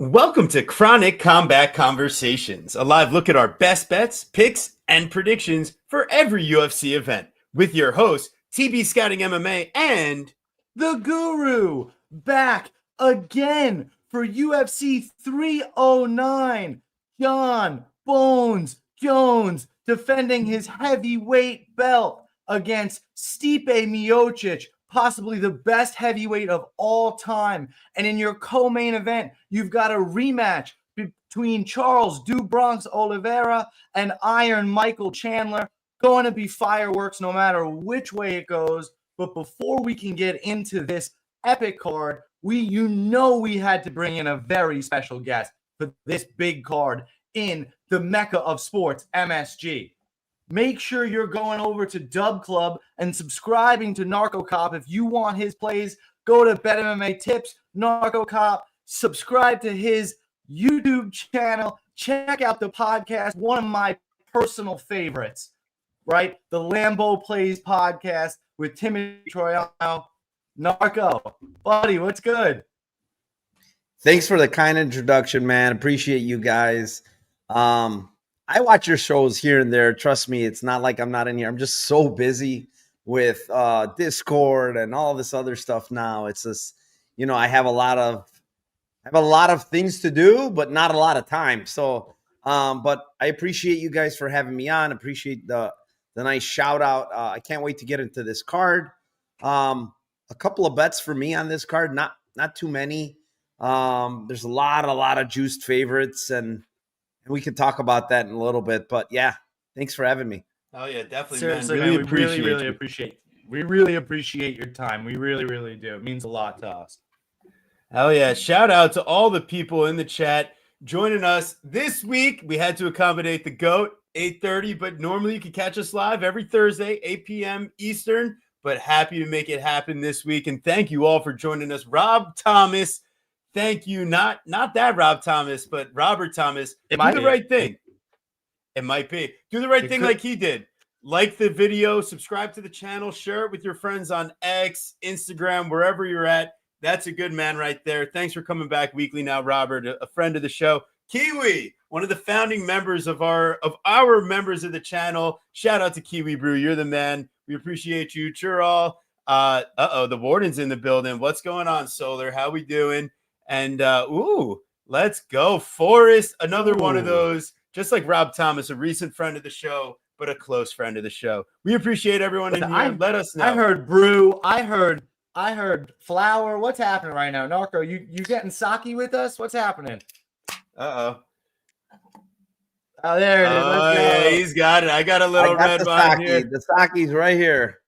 Welcome to Chronic Combat Conversations, a live look at our best bets, picks, and predictions for every UFC event with your hosts, TB Scouting MMA and the Guru, back again for UFC 309. John Bones Jones defending his heavyweight belt against Stipe Miocic, possibly the best heavyweight of all time. And in your co-main event, you've got a rematch between Charles Do Bronx Oliveira and Iron Michael Chandler. Going to be fireworks no matter which way it goes. But before we can get into this epic card, we had to bring in a very special guest for this big card in the Mecca of Sports, MSG. Make sure you're going over to Dub Club and subscribing to Narco Cop. If you want his plays, go to Bet MMA Tips, Narco Cop, subscribe to his YouTube channel, check out the podcast, one of my personal favorites, right? The Lambo Plays podcast with Timothy Troiano. Narco, buddy, what's good? Thanks for the kind introduction, man. Appreciate you guys. I watch your shows here and there. Trust me, it's not like I'm not in here. I'm just so busy with Discord and all this other stuff now. It's just, I have a lot of things to do, but not a lot of time. So, but I appreciate you guys for having me on. Appreciate the nice shout out. I can't wait to get into this card. A couple of bets for me on this card, not too many. There's a lot of juiced favorites, and we can talk about that in a little bit. But yeah, thanks for having me. Oh yeah, definitely. Seriously, man. we really appreciate your time. We really do. It means a lot to us. Hell yeah. Shout out to all the people in the chat joining us this week. We had to accommodate the GOAT, 8:30, but normally you can catch us live every Thursday, 8 p.m. Eastern, but happy to make it happen this week. And thank you all for joining us. Rob Thomas, thank you. Not that Rob Thomas, but Robert Thomas. Do the right thing. It might be. Do the right thing like he did. Like the video, subscribe to the channel, share it with your friends on X, Instagram, wherever you're at. That's a good man right there. Thanks for coming back weekly now, Robert, a friend of the show. Kiwi, one of the founding members of our members of the channel. Shout out to Kiwi Brew. You're the man. We appreciate you. Chural. The warden's in the building. What's going on, Solar? How we doing? And let's go. Forrest, another one of those, just like Rob Thomas, a recent friend of the show, but a close friend of the show. We appreciate everyone in here. Let us know. I heard brew. I heard flour. What's happening right now? Narco, you getting sake with us? What's happening? Uh-oh. Oh, there it is. Yeah, he's got it. I got a little red wine here. The sake's right here.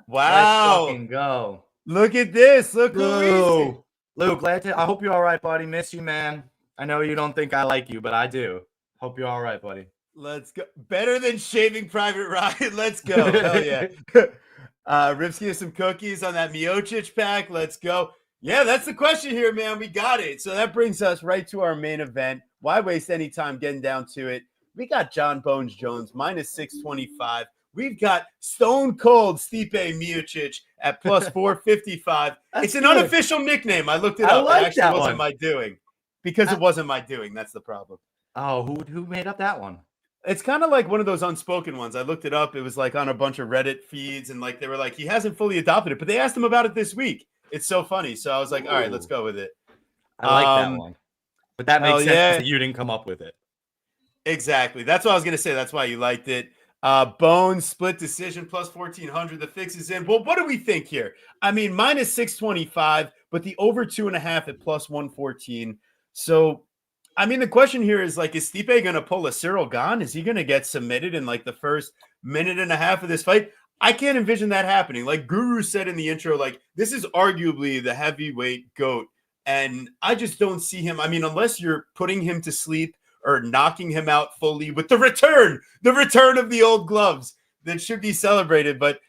Wow. Let's fucking go. Look at this. Look who Luke, I hope you're all right, buddy. Miss you, man. I know you don't think I like you, but I do. Hope you're all right, buddy. Let's go. Better than Shaving Private Ryan. Let's go. Hell yeah. Ripsky has some cookies on that Miocic pack. Let's go. Yeah, that's the question here, man. We got it. So that brings us right to our main event. Why waste any time getting down to it? We got John Bones Jones, minus 625. We've got Stone Cold Stipe Miocic at plus 455. It's an unofficial nickname. I looked it up. Like it actually wasn't my doing. Because it wasn't my doing. That's the problem. Oh, who made up that one? It's kind of like one of those unspoken ones. I looked it up. It was like on a bunch of Reddit feeds, and like they were like, he hasn't fully adopted it, but they asked him about it this week. It's so funny. So I was like, all right, let's go with it. I like that one. But that makes sense that you didn't come up with it. Exactly. That's what I was going to say. That's why you liked it. Bones split decision plus 1,400. The fix is in. Well, what do we think here? I mean, minus 625, but the over 2.5 at plus 114. So, I mean, the question here is like, is Stipe going to pull a Cyril Gane? Is he going to get submitted in like the first minute and a half of this fight? I can't envision that happening. Like Guru said in the intro, like this is arguably the heavyweight GOAT. And I just don't see him. I mean, unless you're putting him to sleep or knocking him out fully with the return of the old gloves that should be celebrated. But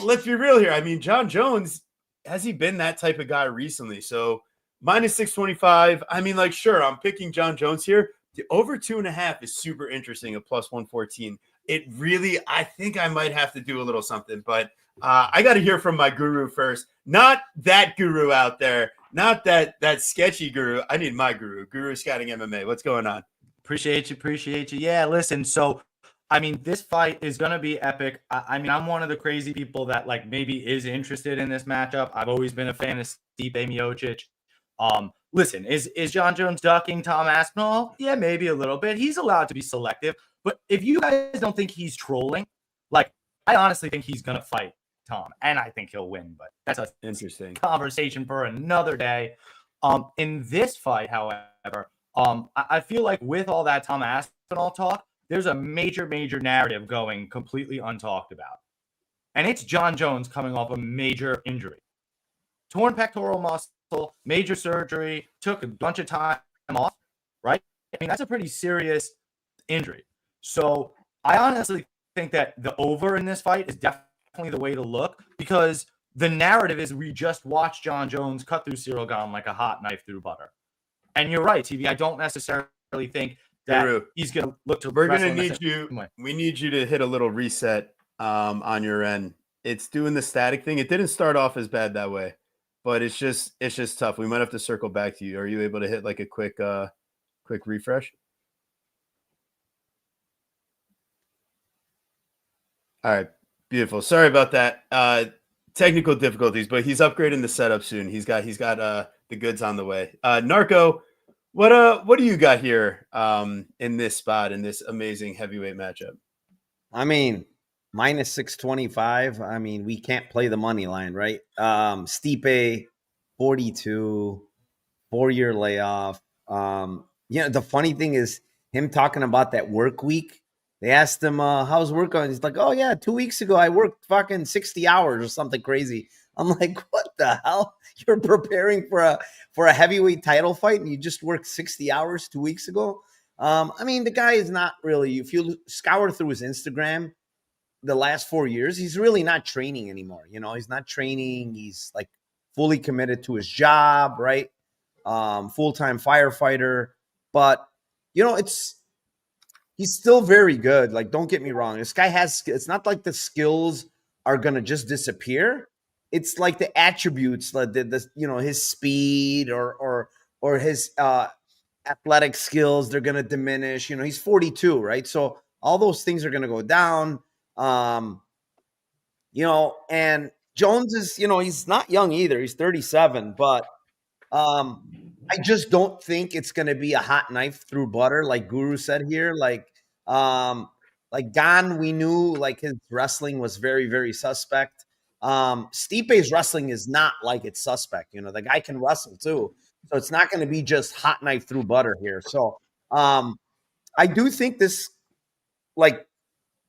let's be real here. I mean, John Jones, has he been that type of guy recently? So minus 625. I mean, like, sure, I'm picking John Jones here. The over 2.5 is super interesting at plus 114. It really, I think I might have to do a little something, but I got to hear from my guru first. Not that guru out there. not that sketchy guru. I need my guru scouting MMA. What's going on? Appreciate you. Yeah, listen. So, I mean, this fight is gonna be epic. I mean, I'm one of the crazy people that like maybe is interested in this matchup. I've always been a fan of Stipe Miocic. Listen, is John Jones ducking Tom Aspinall? Yeah, maybe a little bit. He's allowed to be selective. But if you guys don't think he's trolling, like I honestly think he's gonna fight Tom, and I think he'll win. But that's a Interesting conversation for another day. In this fight, however, I feel like with all that Tom Aspinall talk, there's a major narrative going completely untalked about. And it's John Jones coming off a major injury. Torn pectoral muscle, major surgery, took a bunch of time off, right? I mean, that's a pretty serious injury. So I honestly think that the over in this fight is definitely the way to look because the narrative is we just watched John Jones cut through Cyril Gane like a hot knife through butter. And you're right, TV. I don't necessarily think that he's going to look to. We're going to need you. We need you to hit a little reset on your end. It's doing the static thing. It didn't start off as bad that way, but it's just tough. We might have to circle back to you. Are you able to hit like a quick refresh? All right, beautiful. Sorry about that. Technical difficulties, but he's upgrading the setup soon. He's got the goods on the way. Narco, what do you got here in this spot in this amazing heavyweight matchup? I mean, minus 625. I mean, we can't play the money line, right? Stipe, 42, 4-year layoff. The funny thing is him talking about that work week. They asked him, how's work going? He's like, oh, yeah, 2 weeks ago, I worked fucking 60 hours or something crazy. I'm like, what the hell? You're preparing for a heavyweight title fight and you just worked 60 hours 2 weeks ago? I mean, the guy is not really, if you scour through his Instagram the last 4 years, he's really not training anymore. He's not training. He's like fully committed to his job, right? Full-time firefighter. But, he's still very good. Like, don't get me wrong. This guy it's not like the skills are going to just disappear. It's like the attributes, his speed or his athletic skills, they're going to diminish. He's 42, right? So all those things are going to go down. And Jones is, he's not young either. He's 37, but I just don't think it's going to be a hot knife through butter, like Guru said here. Like Gane, we knew like his wrestling was very, very suspect. Stipe's wrestling is not like it's suspect. The guy can wrestle too. So it's not going to be just hot knife through butter here. So I do think this like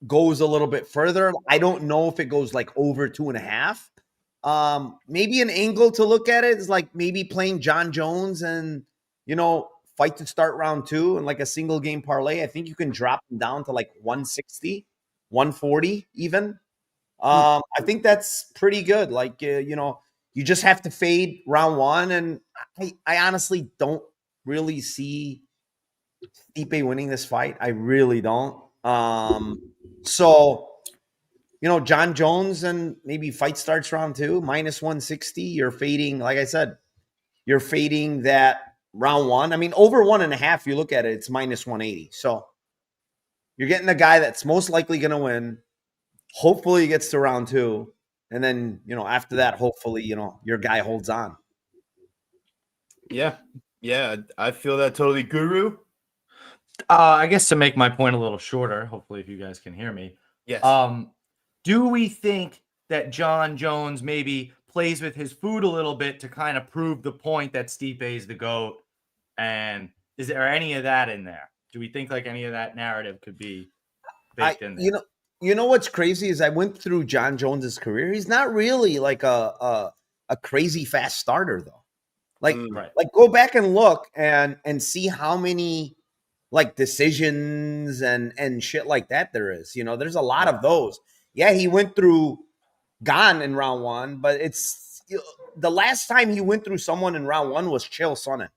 goes a little bit further. I don't know if it goes like over 2.5. Maybe an angle to look at it is like maybe playing John Jones and, fight to start round 2 and like a single game parlay. I think you can drop them down to like 160, 140 even. I think that's pretty good. Like, you just have to fade round 1. And I honestly don't really see Stipe winning this fight. I really don't. So, John Jones and maybe fight starts round 2, minus 160. You're fading, like I said, you're fading that round 1. I mean, over 1.5, you look at it, it's minus 180. So you're getting a guy that's most likely going to win. Hopefully he gets to round 2. And then, after that, hopefully, your guy holds on. Yeah. Yeah. I feel that totally. Guru? I guess to make my point a little shorter, hopefully if you guys can hear me. Yes. Do we think that John Jones maybe plays with his food a little bit to kind of prove the point that Stipe is the GOAT? And is there any of that in there? Do we think like any of that narrative could be baked in there? You know what's crazy is I went through John Jones's career. He's not really like a crazy fast starter though. Like go back and look and see how many like decisions and shit like that there is. There's a lot of those. Yeah, he went through Gane in round 1, but it's the last time he went through someone in round 1 was Chael Sonnen.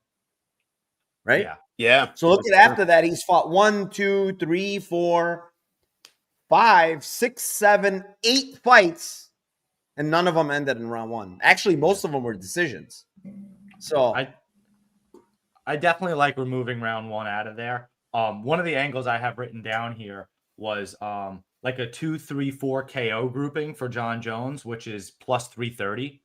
Right? Yeah. So look at after that, he's fought 1, 2, 3, 4, 5, 6, 7, 8 fights, and none of them ended in round 1. Actually, most of them were decisions. So I definitely like removing round 1 out of there. One of the angles I have written down here was like a 2-3-4 KO grouping for John Jones, which is plus 330.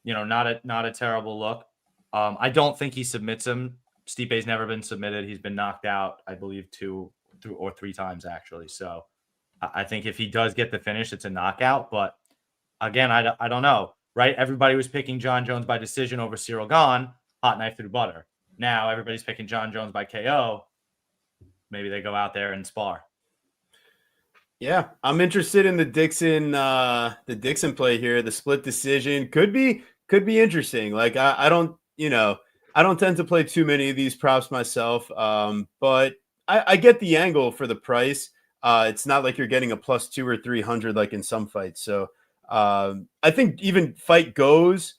Not a terrible look. I don't think he submits him. Stipe's never been submitted. He's been knocked out, I believe, 2 or 3 times actually. So I think if he does get the finish, it's a knockout. But again, I don't know, right? Everybody was picking John Jones by decision over Cyril Gane, hot knife through butter. Now everybody's picking John Jones by KO. Maybe they go out there and spar. Yeah, I'm interested in the Dixon play here. The split decision could be interesting. Like I don't tend to play too many of these props myself, but I get the angle for the price. It's not like you're getting a plus 200 or 300 like in some fights. So I think even fight goes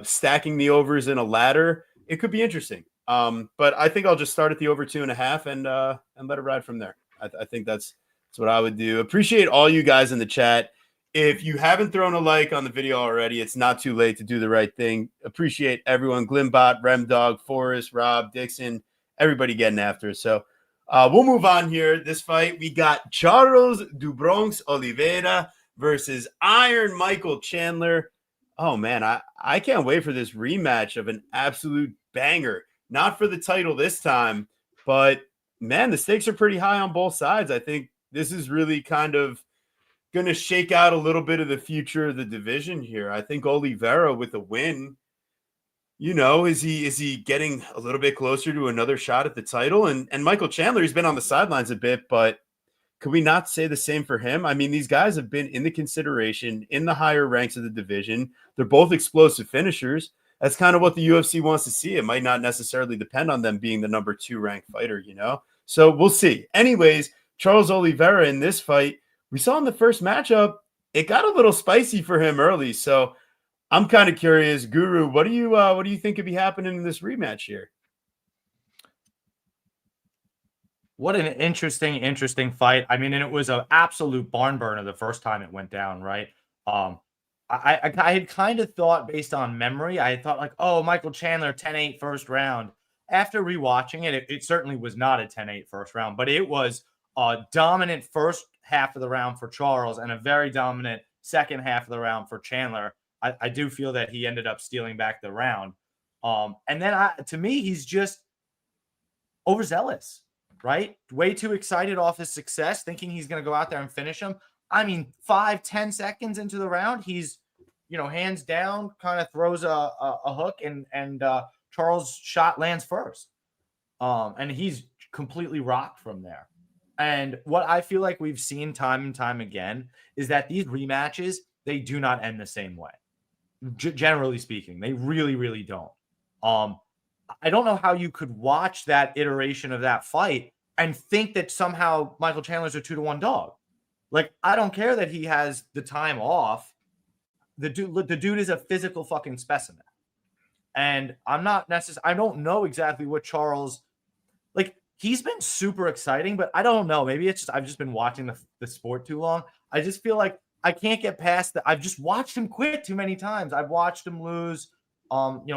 stacking the overs in a ladder, it could be interesting. But I think I'll just start at the over 2.5 and let it ride from there. I think that's what I would do. Appreciate all you guys in the chat. If you haven't thrown a like on the video already, it's not too late to do the right thing. Appreciate everyone. Glimbot, Remdog, Forrest, Rob, Dixon, everybody getting after it. So we'll move on here. This fight, we got Charles do Bronx Oliveira versus Iron Michael Chandler. Oh, man, I can't wait for this rematch of an absolute banger. Not for the title this time, but, man, the stakes are pretty high on both sides. I think this is really kind of going to shake out a little bit of the future of the division here. I think Oliveira with a win, is he getting a little bit closer to another shot at the title? And Michael Chandler, he's been on the sidelines a bit, but could we not say the same for him? I mean, these guys have been in the consideration in the higher ranks of the division. They're both explosive finishers. That's kind of what the UFC wants to see. It might not necessarily depend on them being the number 2 ranked fighter, So we'll see. Anyways, Charles Oliveira in this fight, we saw in the first matchup, it got a little spicy for him early. So I'm kind of curious, Guru, what do you think could be happening in this rematch here? What an interesting fight. I mean, and it was an absolute barn burner the first time it went down, right? I had kind of thought based on memory, I thought like, oh, Michael Chandler 10-8 first round. After rewatching it, it certainly was not a 10-8 first round, but it was a dominant first half of the round for Charles and a very dominant second half of the round for Chandler. I do feel that he ended up stealing back the round. And then to me, he's just overzealous, right? Way too excited off his success, thinking he's going to go out there and finish him. I mean, 5-10 seconds into the round, he's, hands down, kind of throws a hook and Charles' shot lands first. And he's completely rocked from there. And what I feel like we've seen time and time again is that these rematches, they do not end the same way. Generally speaking, they really, really don't. I don't know how you could watch that iteration of that fight and think that somehow Michael Chandler's a 2-1 dog. Like, I don't care that he has the time off. The dude is a physical fucking specimen. And I'm not necessarily, I don't know exactly what Charles, like, he's been super exciting, but I don't know. Maybe it's just, I've just been watching the sport too long. I just feel like I can't get past that. I've just watched him quit too many times. I've watched him lose.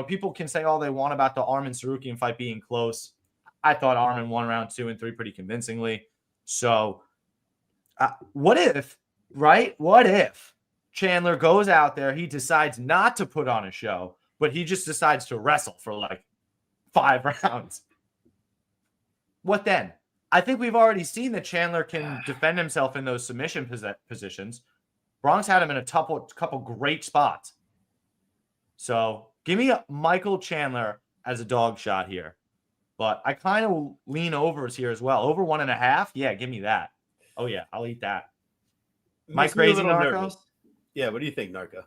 People can say all they want about the Arman Sarukian fight being close. I thought Arman won round 2 and 3 pretty convincingly. So what if Chandler goes out there, he decides not to put on a show, but he just decides to wrestle for like 5 rounds? What then? I think we've already seen that Chandler can defend himself in those submission positions. Bronx had him in a couple great spots. So give me Michael Chandler as a dog shot here. But I kind of lean overs here as well. Over 1.5. Yeah, give me that. Oh, yeah, I'll eat that. Am I crazy, Narco? Nervous. Yeah, what do you think, Narco?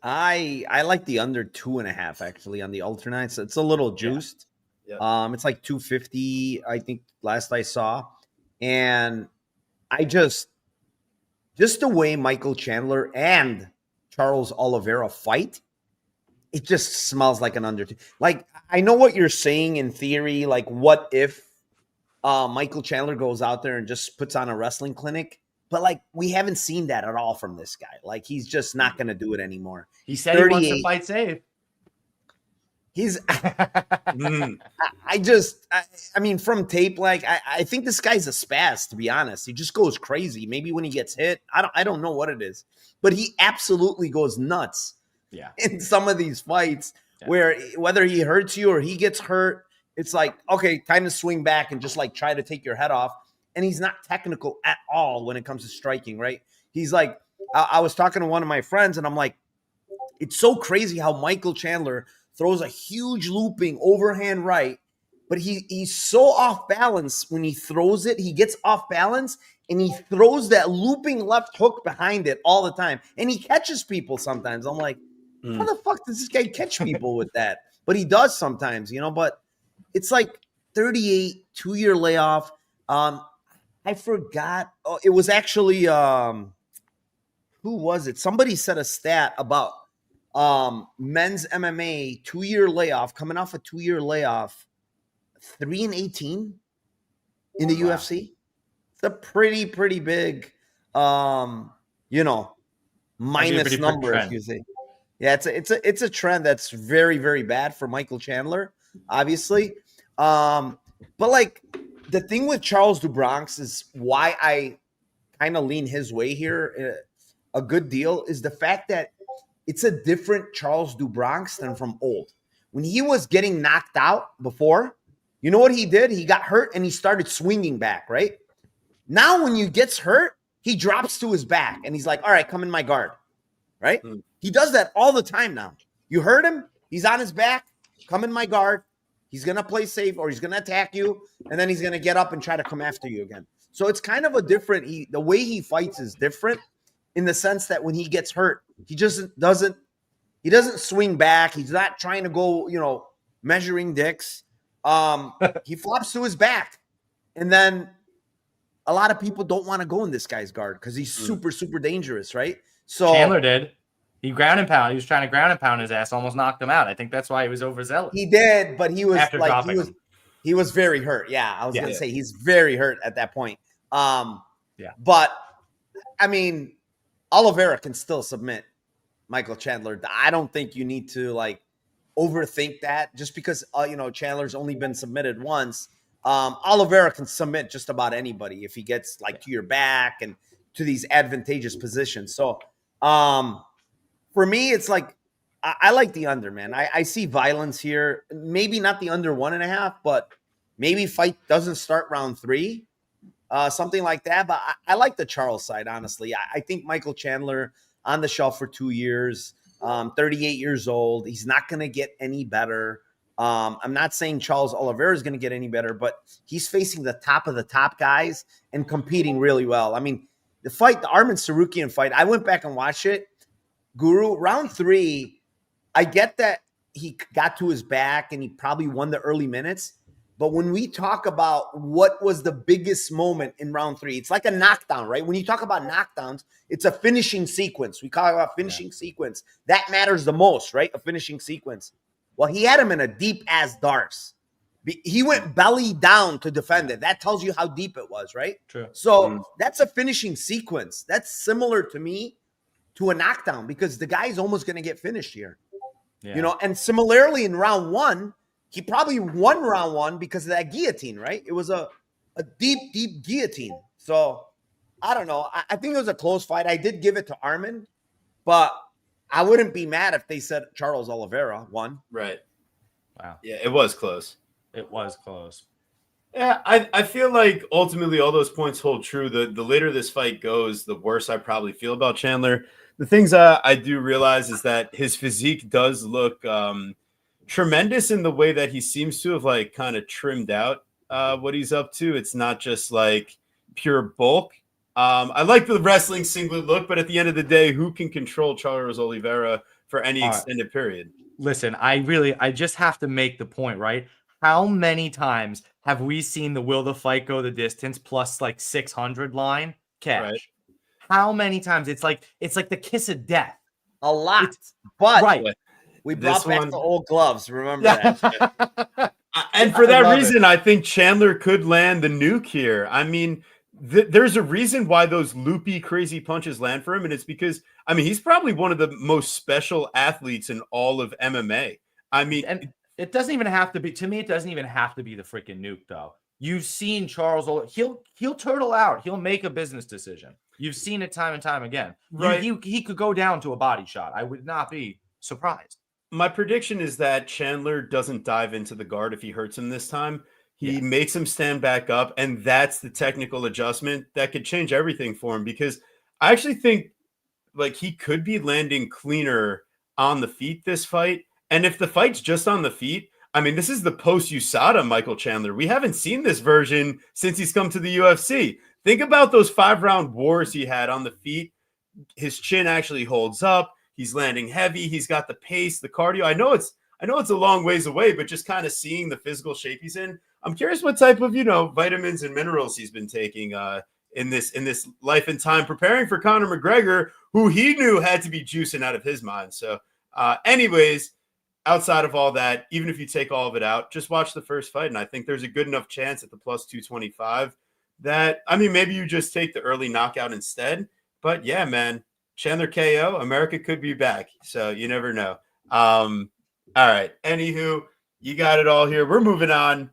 I like the under 2.5 actually on the alternates. It's a little juiced. Yeah. It's like 250, I think, last I saw. And I just the way Michael Chandler and Charles Oliveira fight, it just smells like an under. Like, I know what you're saying in theory. Like, what if Michael Chandler goes out there and just puts on a wrestling clinic? But, like, we haven't seen that at all from this guy. Like, he's just not going to do it anymore. He said he wants to fight safe. He's Mhm. I mean, from tape, like I think this guy's a spaz, to be honest. He just goes crazy. Maybe when he gets hit, I don't know what it is, but he absolutely goes nuts. Yeah. In some of these fights, Yeah. where whether he hurts you or he gets hurt, it's like, okay, time to swing back and just like try to take your head off. And he's not technical at all when it comes to striking, right? He's like, I was talking to one of my friends and I'm like, it's so crazy how Michael Chandler throws a huge looping overhand right, but he's so off balance when he throws it. He gets off balance and he throws that looping left hook behind it all the time. And he catches people sometimes. I'm like, how the fuck does this guy catch people with that? But he does sometimes, you know, but it's like 38, 2-year layoff. I forgot. Oh, it was actually who was it? Somebody said a stat about men's MMA 2-year layoff, coming off a 2-year layoff, 3-18 in the UFC. It's a pretty big you know, minus number, if you say. Yeah, it's a trend that's very, very bad for Michael Chandler, obviously. But like the thing with Charles do Bronx is why I kind of lean his way here a good deal is the fact that it's a different Charles do Bronx than from old. When he was getting knocked out before, you know what he did? He got hurt and he started swinging back, right? Now when he gets hurt, he drops to his back and he's like, all right, come in my guard, right? He does that all the time now. You heard him? He's on his back, come in my guard. He's going to play safe or he's going to attack you, and then he's going to get up and try to come after you again. So it's kind of a different – the way he fights is different in the sense that when he gets hurt, he just doesn't swing back. He's not trying to go, you know, measuring dicks. He flops to his back. And then a lot of people don't want to go in this guy's guard because he's super, super dangerous, right? So Chandler did. He ground and pound. He was trying to ground and pound his ass, almost knocked him out. I think that's why he was overzealous. He did, but he was After like dropping he was very hurt. Yeah, I was gonna say he's very hurt at that point. Yeah. But I mean, Oliveira can still submit Michael Chandler. I don't think you need to like overthink that just because you know, Chandler's only been submitted once. Oliveira can submit just about anybody if he gets like to your back and to these advantageous positions. So for me, it's like I like the under, man. I see violence here. Maybe not the under 1.5, but maybe fight doesn't start round 3, something like that. But I like the Charles side, honestly. I think Michael Chandler on the shelf for 2 years, 38 years old. He's not going to get any better. I'm not saying Charles Oliveira is going to get any better, but he's facing the top of the top guys and competing really well. I mean, the Arman Sarukian fight, I went back and watched it. Guru, round 3, I get that he got to his back and he probably won the early minutes. But when we talk about what was the biggest moment in round 3, it's like a knockdown, right? When you talk about knockdowns, it's a finishing sequence. We call it a finishing sequence. That matters the most, right? A finishing sequence. Well, he had him in a deep-ass darce. He went belly down to defend it. That tells you how deep it was, right? True. So that's a finishing sequence. That's similar to me to a knockdown because the guy's almost going to get finished here. Yeah. You know, and similarly in round 1, he probably won round 1 because of that guillotine, right? It was a deep, deep guillotine. So I don't know. I think it was a close fight. I did give it to Arman, but I wouldn't be mad if they said Charles Oliveira won. Right. Wow. Yeah, it was close. It was close. Yeah, I feel like ultimately all those points hold true. The later this fight goes, the worse I probably feel about Chandler. The things I do realize is that his physique does look tremendous in the way that he seems to have like kind of trimmed out what he's up to. It's not just like pure bulk. I like the wrestling singlet look, but at the end of the day, who can control Charles Oliveira for any extended period? Listen, I just have to make the point, right? How many times have we seen the will the fight go the distance plus like 600 line catch? Right. How many times? It's like the kiss of death. A lot. But we brought back the old gloves. Remember that. And for that reason, I think Chandler could land the nuke here. I mean, there's a reason why those loopy, crazy punches land for him, and it's because, I mean, he's probably one of the most special athletes in all of MMA. I mean, It doesn't even have to be. To me, it doesn't even have to be the freaking nuke, though. You've seen Charles. He'll turtle out. He'll make a business decision. You've seen it time and time again. Right. He could go down to a body shot. I would not be surprised. My prediction is that Chandler doesn't dive into the guard if he hurts him this time. He makes him stand back up, and that's the technical adjustment that could change everything for him, because I actually think like he could be landing cleaner on the feet this fight. And if the fight's just on the feet, I mean, this is the post-USADA Michael Chandler. We haven't seen this version since he's come to the UFC. Think about those 5-round wars he had on the feet. His chin actually holds up. He's landing heavy. He's got the pace, the cardio. I know it's a long ways away, but just kind of seeing the physical shape he's in, I'm curious what type of, vitamins and minerals he's been taking in this life and time preparing for Conor McGregor, who he knew had to be juicing out of his mind. So anyways, outside of all that, even if you take all of it out, just watch the first fight. And I think there's a good enough chance at the plus 225 that, I mean, maybe you just take the early knockout instead. But yeah, man, Chandler KO, America could be back. So you never know. All right. Anywho, you got it all here. We're moving on.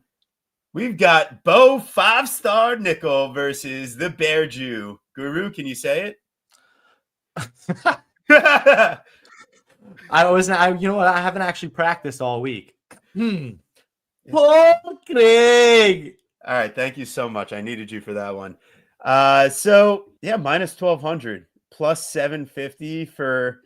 We've got Bo 5-star Nickal versus the Bear Jew. Guru, can you say it? You know what? I haven't actually practiced all week. Paul Craig. All right. Thank you so much. I needed you for that one. So yeah, minus 1,200, plus 750 for,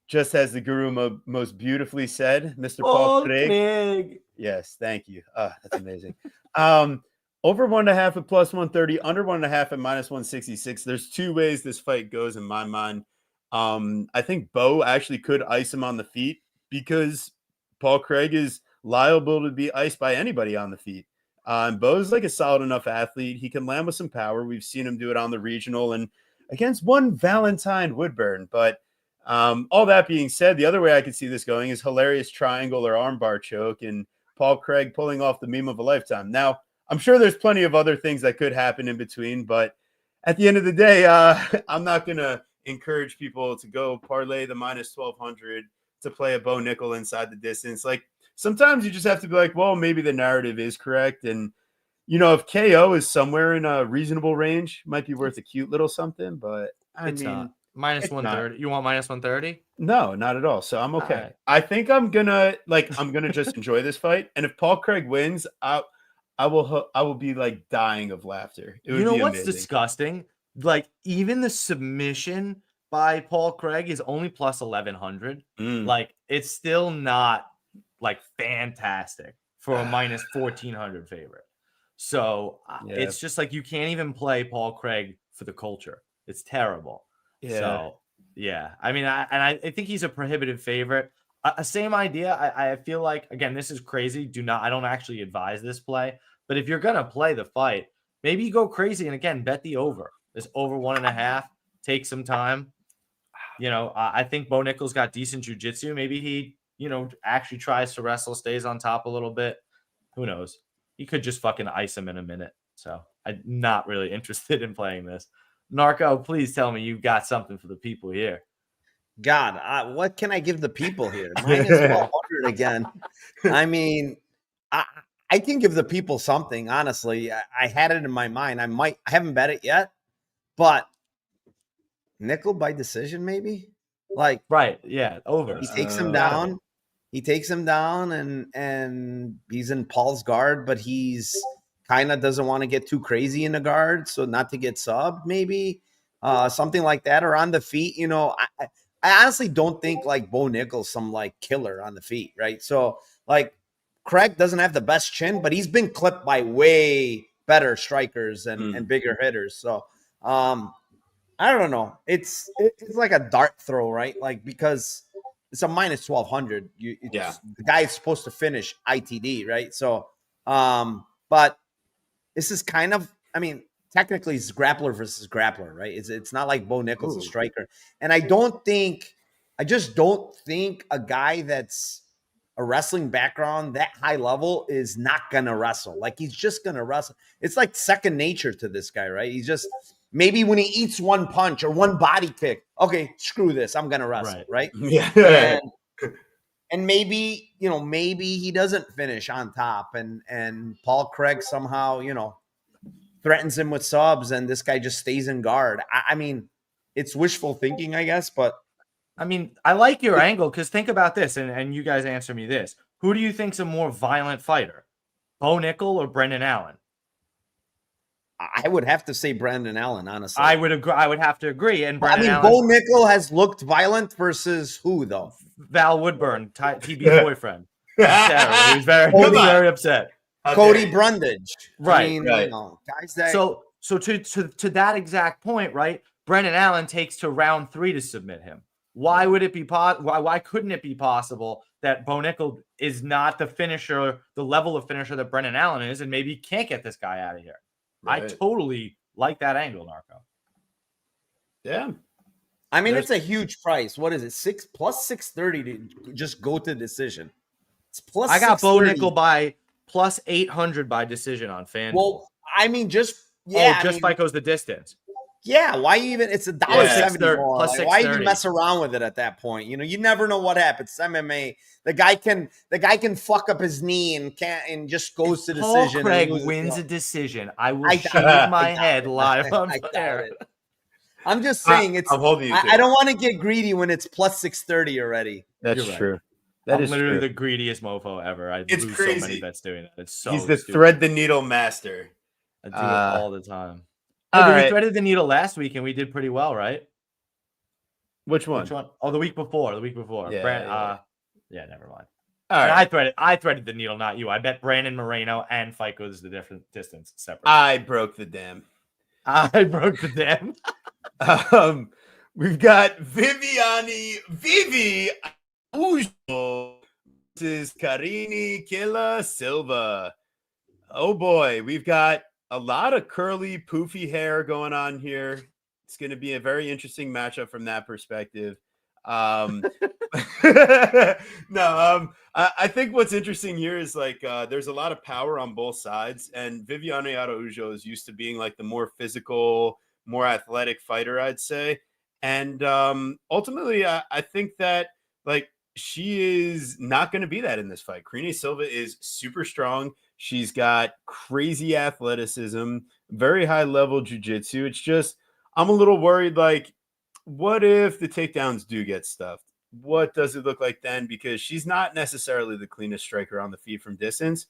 just as the Guru most beautifully said, Mr. Paul Craig. Yes, thank you. That's amazing. Over 1.5 at plus 130, under 1.5 at minus 166. There's two ways this fight goes in my mind. I think Bo actually could ice him on the feet because Paul Craig is liable to be iced by anybody on the feet. Bo's like a solid enough athlete. He can land with some power. We've seen him do it on the regional and against one Valentine Woodburn. But all that being said, the other way I could see this going is hilarious triangle or armbar choke and Paul Craig pulling off the meme of a lifetime. Now, I'm sure there's plenty of other things that could happen in between, but at the end of the day, I'm not going to encourage people to go parlay the minus 1,200 to play a Bo Nickal inside the distance. Like, sometimes you just have to be like, well, maybe the narrative is correct. And, if KO is somewhere in a reasonable range, might be worth a cute little something, but I mean, not. Minus 130. You want minus 130? No, not at all. So I'm okay. Right. I think I'm gonna just enjoy this fight. And if Paul Craig wins, I will be like dying of laughter. It would be what's amazing. Disgusting? Like, even the submission by Paul Craig is only plus 1,100. Like, it's still not like fantastic for a minus 1,400 favorite. So it's just like you can't even play Paul Craig for the culture. It's terrible. Yeah. So yeah, I mean, I think he's a prohibitive favorite. Same idea. I feel like, again, this is crazy. I don't actually advise this play, but if you're gonna play the fight, maybe you go crazy and again bet the over. This over 1.5. Take some time. I think Bo Nickal's got decent jiu-jitsu. Maybe he, actually tries to wrestle, stays on top a little bit. Who knows? He could just fucking ice him in a minute. So I'm not really interested in playing this. Narco, please tell me you've got something for the people here. God, what can I give the people here? Minus 1,200 again. I mean, I can give the people something, honestly. I had it in my mind. I haven't bet it yet, but Nickal by decision, maybe? Like, right, yeah, over. He takes him down. He takes him down and he's in Paul's guard, but he's kind of doesn't want to get too crazy in the guard, so not to get subbed, maybe something like that, or on the feet. I honestly don't think like Bo Nickal's some like killer on the feet, right? So like Craig doesn't have the best chin, but he's been clipped by way better strikers and bigger hitters. So I don't know. It's like a dart throw, right? Like, because it's a minus 1,200. The guy is supposed to finish ITD, right? So, but this is kind of, I mean, technically it's grappler versus grappler, right? It's not like Bo Nickal's a striker. And I just don't think a guy that's a wrestling background that high level is not going to wrestle. Like, he's just going to wrestle. It's like second nature to this guy, right? He's just, maybe when he eats one punch or one body kick, okay, screw this, I'm going to wrestle, right? Yeah. And maybe, maybe he doesn't finish on top and Paul Craig somehow, threatens him with subs and this guy just stays in guard. I mean, it's wishful thinking, I guess, but I mean, I like your angle because think about this, and you guys answer me this. Who do you think's a more violent fighter? Bo Nickal or Brendan Allen? I would have to say Brendan Allen, honestly. I would agree. I would have to agree. And Brendan Allen, Bo Nickal has looked violent versus who, though? Val Woodburn, TB's boyfriend. He was very upset. Cody Brundage. Right. Guys that. So to that exact point, right? Brendan Allen takes to round 3 to submit him. Why would it be why couldn't it be possible that Bo Nickal is not the finisher, the level of finisher that Brendan Allen is, and maybe can't get this guy out of here? Right. I totally like that angle, Narco. Yeah. I mean, it's a huge price. What is it? Plus 630 to just go to decision. It's plus. I got Bo Nickal by plus 800 by decision on FanDuel. Well, I mean, fight goes the distance. Yeah, why even? It's $1.70 more. Plus why even mess around with it at that point? You never know what happens. It's MMA. The guy can fuck up his knee and just goes to decision. Paul Craig wins a decision. I will shave my head live on air. I'm just saying I'm holding you. I don't want to get greedy when it's plus 630 already. That's true. I'm literally the greediest mofo ever. It's lose crazy. So many bets doing it. It's so He's the stupid. thread the needle master. I do it all the time. We threaded the needle last week and we did pretty well, right? Which one? Oh, the week before. Yeah, yeah, never mind. All right. I threaded the needle, not you. I bet Brandon Moreno and fight goes the different distance separate. I broke the dam. We've got Vivi Araujo versus Karine Silva. Oh boy, we've got a lot of curly, poofy hair going on here. It's going to be a very interesting matchup from that perspective. I think what's interesting here is there's a lot of power on both sides, and Viviane Araujo is used to being like the more physical, more athletic fighter, I'd say. And ultimately, I think that she is not going to be that in this fight. Karine Silva is super strong. She's got crazy athleticism, very high level jiu-jitsu. It's just, I'm a little worried, what if the takedowns do get stuffed? What does it look like then? Because she's not necessarily the cleanest striker on the feet from distance.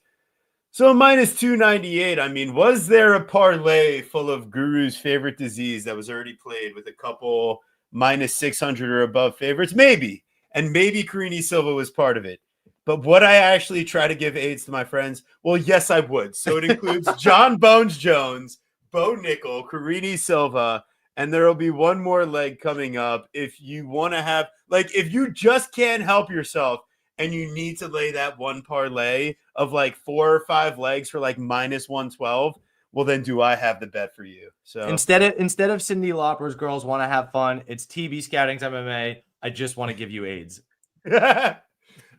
So minus 298, I mean, was there a parlay full of Guru's favorite disease that was already played with a couple minus 600 or above favorites? Maybe. And maybe Karine Silva was part of it. But would I actually try to give aids to my friends? Well, yes, I would. So it includes John Bones Jones, Bo Nickal, Karine Silva, and there will be one more leg coming up. If you want to have, if you just can't help yourself and you need to lay that one parlay of 4 or 5 legs for minus 112, well, then do I have the bet for you? So instead of Cyndi Lauper's Girls Want to Have Fun, it's TB Scouting's MMA. I just want to give you aids.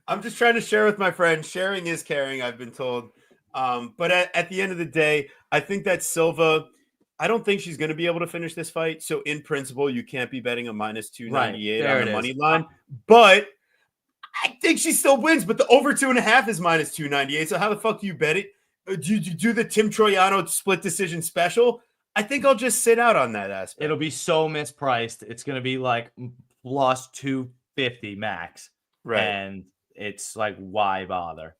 I'm just trying to share with my friends. Sharing is caring, I've been told. But at the end of the day, I think that Silva, I don't think she's going to be able to finish this fight. So in principle, you can't be betting a minus 298 on the money line. But I think she still wins. But the over 2.5 is minus 298. So how the fuck do you bet it? Do you do the Tim Troiano split decision special? I think I'll just sit out on that aspect. It'll be so mispriced. It's going to be plus 250 max. Right. And it's why bother?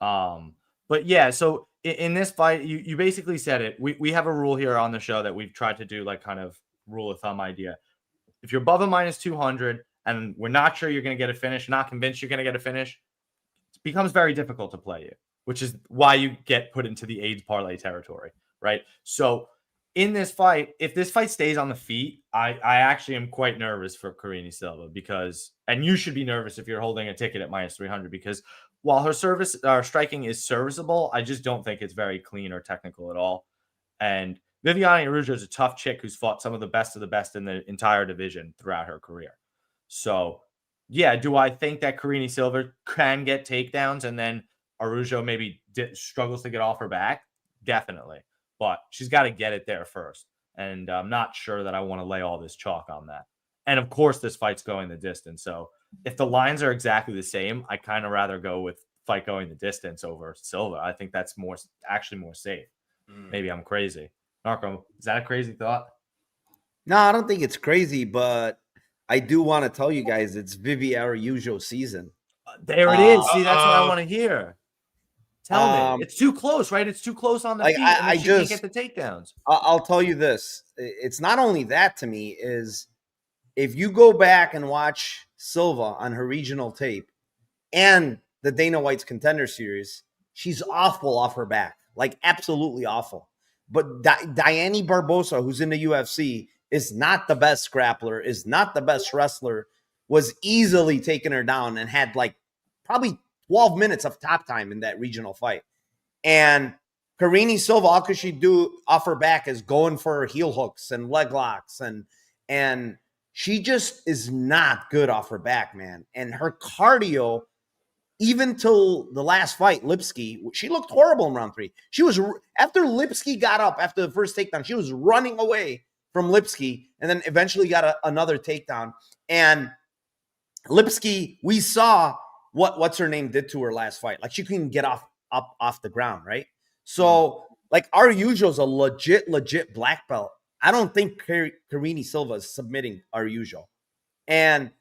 But yeah, so in this fight, you basically said it. We have a rule here on the show that we've tried to do kind of rule of thumb idea. If you're above a minus 200 and we're not sure you're going to get a finish, not convinced you're going to get a finish, it becomes very difficult to play you, which is why you get put into the AIDS parlay territory, right? So in this fight, if this fight stays on the feet, I actually am quite nervous for Karine Silva and you should be nervous if you're holding a ticket at minus 300 because while her striking is serviceable, I just don't think it's very clean or technical at all. And Viviane Araujo is a tough chick who's fought some of the best in the entire division throughout her career. So, yeah, do I think that Karine Silva can get takedowns and then Araujo maybe struggles to get off her back? Definitely. But she's got to get it there first. And I'm not sure that I want to lay all this chalk on that. And, of course, this fight's going the distance. So if the lines are exactly the same, I kind of rather go with fight going the distance over Silva. I think that's actually more safe. Maybe I'm crazy. Narco, is that a crazy thought? No, I don't think it's crazy, but I do want to tell you guys it's Vivi Araujo season. There it is. See, that's what I want to hear. Tell me. It's too close, right? It's too close on the feet, and then she can't get the takedowns. I'll tell you this. It's not only that to me, is if you go back and watch Silva on her regional tape and the Dana White's Contender Series, she's awful off her back. Like, absolutely awful. But Diane Barbosa, who's in the UFC, is not the best grappler, is not the best wrestler, was easily taking her down and had like probably 12 minutes of top time in that regional fight. And Karine Silva, all could she do off her back is going for heel hooks and leg locks. And she just is not good off her back, man. And her cardio, even till the last fight, Lipski, she looked horrible in round 3. She was, after Lipski got up after the first takedown, she was running away from Lipski and then eventually got another takedown. And Lipski, we saw what's her name did to her last fight. Like, she couldn't get up off the ground, right? So, like, Araujo's a legit black belt. I don't think Karine Silva is submitting Araujo. And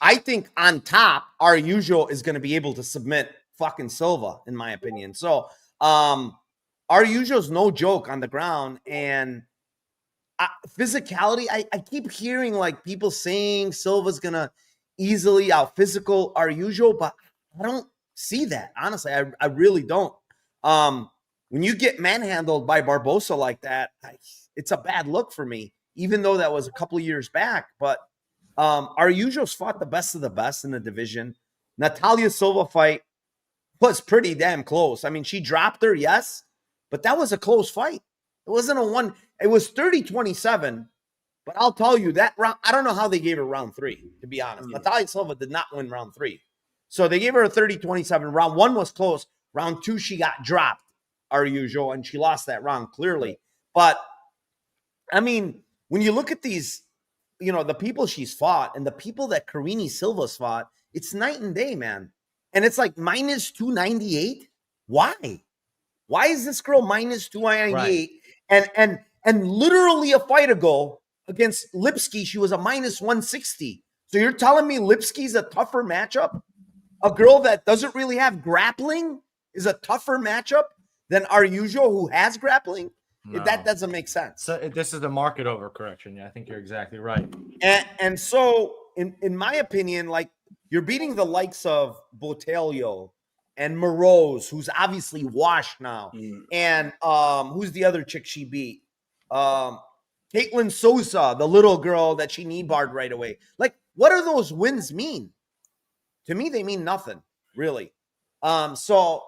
I think on top, Araujo is going to be able to submit fucking Silva, in my opinion. So, Araujo's no joke on the ground. And physicality, I keep hearing, like, people saying Silva's going to easily out physical Araujo, but I don't see that. Honestly, I really don't. When you get manhandled by Barbosa like that, it's a bad look for me, even though that was a couple of years back. But Araujo's fought the best of the best in the division. Natalia Silva fight was pretty damn close. I mean, she dropped her, yes, but that was a close fight. It wasn't a one. It was 30-27, but I'll tell you that round, I don't know how they gave her round 3, to be honest. Natalia Silva did not win round 3. So they gave her a 30-27. Round 1 was close. Round 2, she got dropped, Araujo, and she lost that round clearly. But, I mean, when you look at these, you know, the people she's fought and the people that Karine Silva's fought, it's night and day, man. And it's like minus 298. Why? Why is this girl minus 298? Right. And literally a fight ago against Lipski, she was a minus 160. So you're telling me Lipski's a tougher matchup? A girl that doesn't really have grappling is a tougher matchup than Araujo, who has grappling? No. That doesn't make sense. So this is the market overcorrection. Yeah, I think you're exactly right. And so, in my opinion, like, you're beating the likes of Botelho and Moroz, who's obviously washed now. And who's the other chick she beat? Caitlin Sosa, the little girl that she knee barred right away. Like, what do those wins mean? To me, they mean nothing, really. So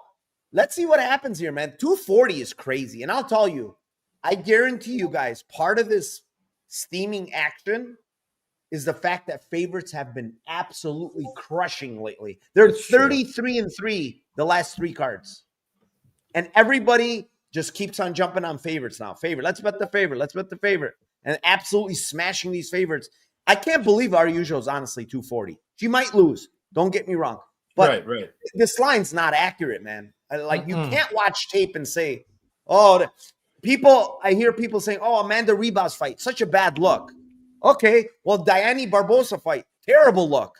let's see what happens here, man. 240 is crazy. And I'll tell you, I guarantee you guys, part of this steaming action is the fact that favorites have been absolutely crushing lately. They're 33-3 the last 3 cards. And everybody just keeps on jumping on favorites now. Favorite, let's bet the favorite. Let's bet the favorite. And absolutely smashing these favorites. I can't believe Araujo is honestly 240. She might lose. Don't get me wrong. But this line's not accurate, man. Like, you can't watch tape and say, oh, I hear people saying, oh, Amanda Ribas fight, such a bad look. Okay, well, Diane Barbosa fight, terrible look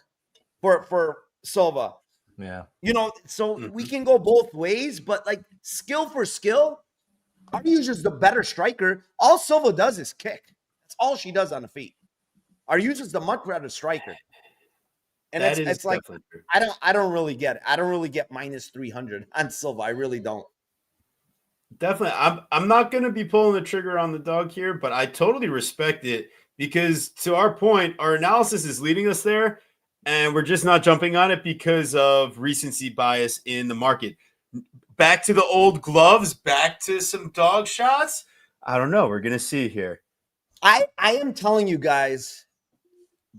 for Silva. Yeah. You know, so we can go both ways, but like, skill for skill, Araujo's the better striker. All Silva does is kick. That's all she does on the feet. Araujo's the much better striker. And it's like, true. I don't really get it. I don't really get minus 300 on Silva. I really don't. Definitely. I'm not going to be pulling the trigger on the dog here, but I totally respect it because, to our point, our analysis is leading us there, and we're just not jumping on it because of recency bias in the market. Back to the old gloves, back to some dog shots. I don't know. We're going to see here. I am telling you guys,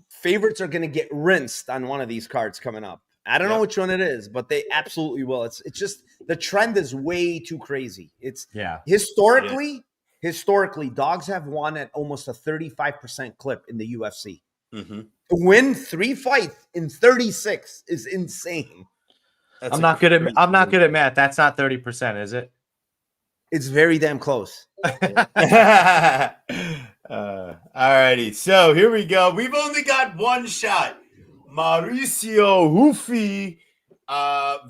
favorites are going to get rinsed on one of these cards coming up. I don't know which one it is, but they absolutely will. It's just, the trend is way too crazy. It's historically, dogs have won at almost a 35% clip in the UFC. Mm-hmm. To win 3 fights in 36 is insane. I'm not good at math. That's not 30%, is it? It's very damn close. Alrighty, so here we go. We've only got one shot. Mauricio Ruffy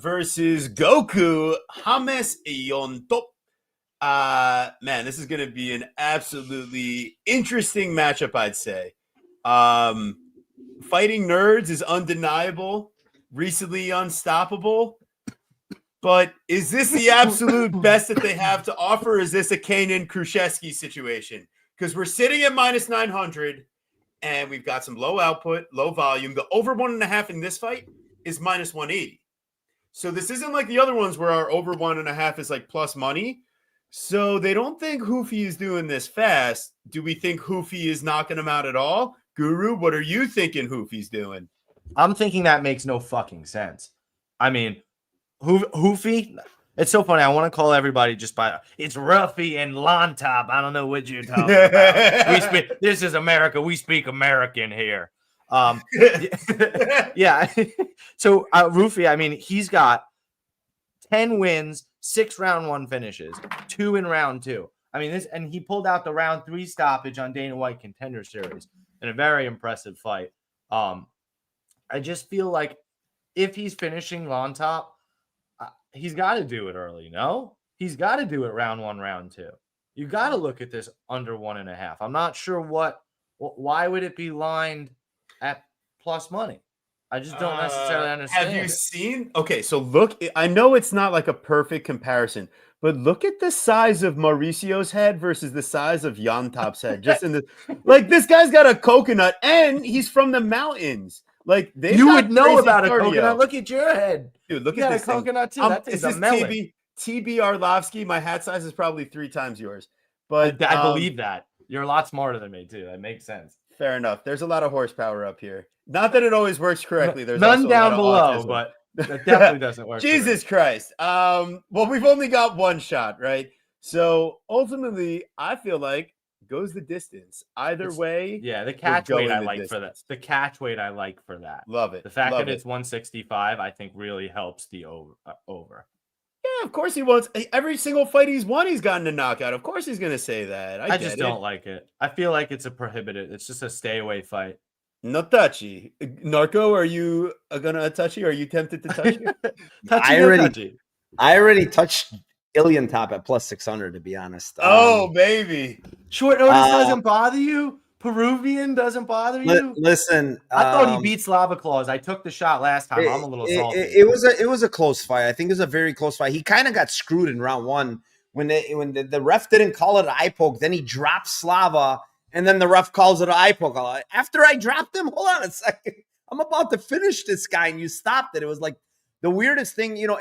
versus Goku James Yontop. Man, this is going to be an absolutely interesting matchup, I'd say. Fighting Nerds is undeniable, recently unstoppable. But is this the absolute best that they have to offer? Or is this a Kanan Khrushchevsky situation? Because we're sitting at minus 900 and we've got some low output, low volume. The over 1.5 in this fight is minus 180. So this isn't like the other ones where our over 1.5 is like plus money. So they don't think Ruffy is doing this fast. Do we think Ruffy is knocking him out at all? Guru, what are you thinking Ruffy's doing? I'm thinking that makes no fucking sense. I mean, Ruffy, it's so funny. I want to call everybody just by it's Ruffy and Lontop. I don't know what you're talking about. This is America. We speak American here. Yeah. So Ruffy, I mean, he's got 10 wins, 6 round 1 finishes, 2 in round 2. I mean, and he pulled out the round 3 stoppage on Dana White Contender Series in a very impressive fight. I just feel like if he's finishing Lontop, he's got to do it early, no? He's got to do it round 1, round 2. You got to look at this under 1.5. I'm not sure why would it be lined at plus money? I just don't necessarily understand. Have you seen? Okay, so look, I know it's not like a perfect comparison, but look at the size of Mauricio's head versus the size of Yontop's head. Just in the like, this guy's got a coconut and he's from the mountains. Like you would know about cardio. A coconut. Look at your head, dude. Look you at got this a coconut thing. too. That thing's a melon. TB Arlovsky. My hat size is probably 3 times yours, but I believe that. You're a lot smarter than me too. That makes sense. Fair enough. There's a lot of horsepower up here. Not that it always works correctly. There's none also down below, but that definitely doesn't work. Jesus Christ. Well, we've only got one shot, right? So ultimately, I feel like goes the distance. Either way. Yeah, the catch weight I like for that. The catch weight I like for that. Love it. The fact that it's 165, I think, really helps the over. Yeah, of course he wants. Every single fight he's won, he's gotten a knockout. Of course he's going to say that. I just don't like it. I feel like it's a prohibited. It's just a stay away fight. No touchy. Narco, are you gonna touchy? Are you tempted to touch you? I already touched Elliott top at plus 600, to be honest. Oh, baby. Short notice doesn't bother you? Peruvian doesn't bother you? Listen, I thought he beat Slava Claus. I took the shot last time. I'm a little salty. It was a close fight. I think it was a very close fight. He kind of got screwed in round 1 when the ref didn't call it an eye poke. Then he dropped Slava, and then the ref calls it an eye poke. After I dropped him, hold on a second. I'm about to finish this guy, and you stopped it. It was like the weirdest thing. You know,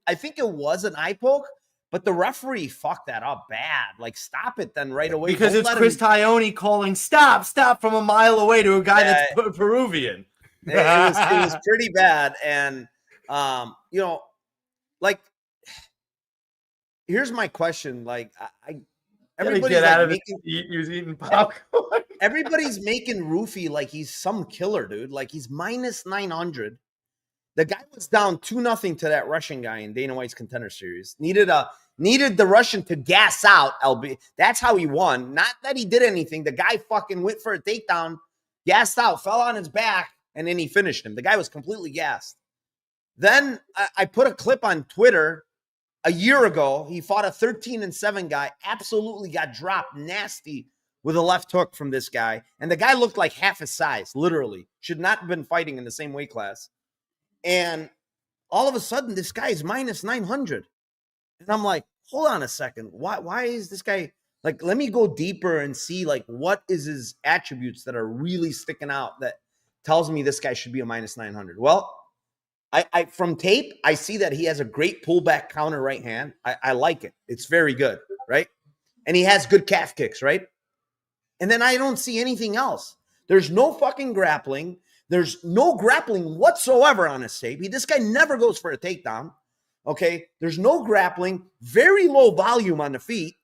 I think it was an eye poke, but the referee fucked that up bad. Like, stop it then right away. Because it's Chris Tione calling stop from a mile away to a guy that's Peruvian. It was pretty bad. And, you know, like, here's my question. Like, everybody's like he was eating popcorn. Everybody's making Ruffy like he's some killer, dude. Like, he's minus 900. The guy was down 2-0 to that Russian guy in Dana White's Contender Series. Needed the Russian to gas out. That's how he won. Not that he did anything. The guy fucking went for a takedown, gassed out, fell on his back, and then he finished him. The guy was completely gassed. Then I put a clip on Twitter a year ago. He fought a 13-7 guy. Absolutely got dropped nasty with a left hook from this guy. And the guy looked like half his size, literally. Should not have been fighting in the same weight class. And all of a sudden, this guy is minus 900. And I'm like, hold on a second. Why is this guy like, let me go deeper and see like what is his attributes that are really sticking out that tells me this guy should be a minus 900. Well, I from tape, I see that he has a great pullback counter right hand. I like it. It's very good, right? And he has good calf kicks, right? And then I don't see anything else. There's no fucking grappling. There's no grappling whatsoever on his tape. This guy never goes for a takedown. Okay. There's no grappling, very low volume on the feet.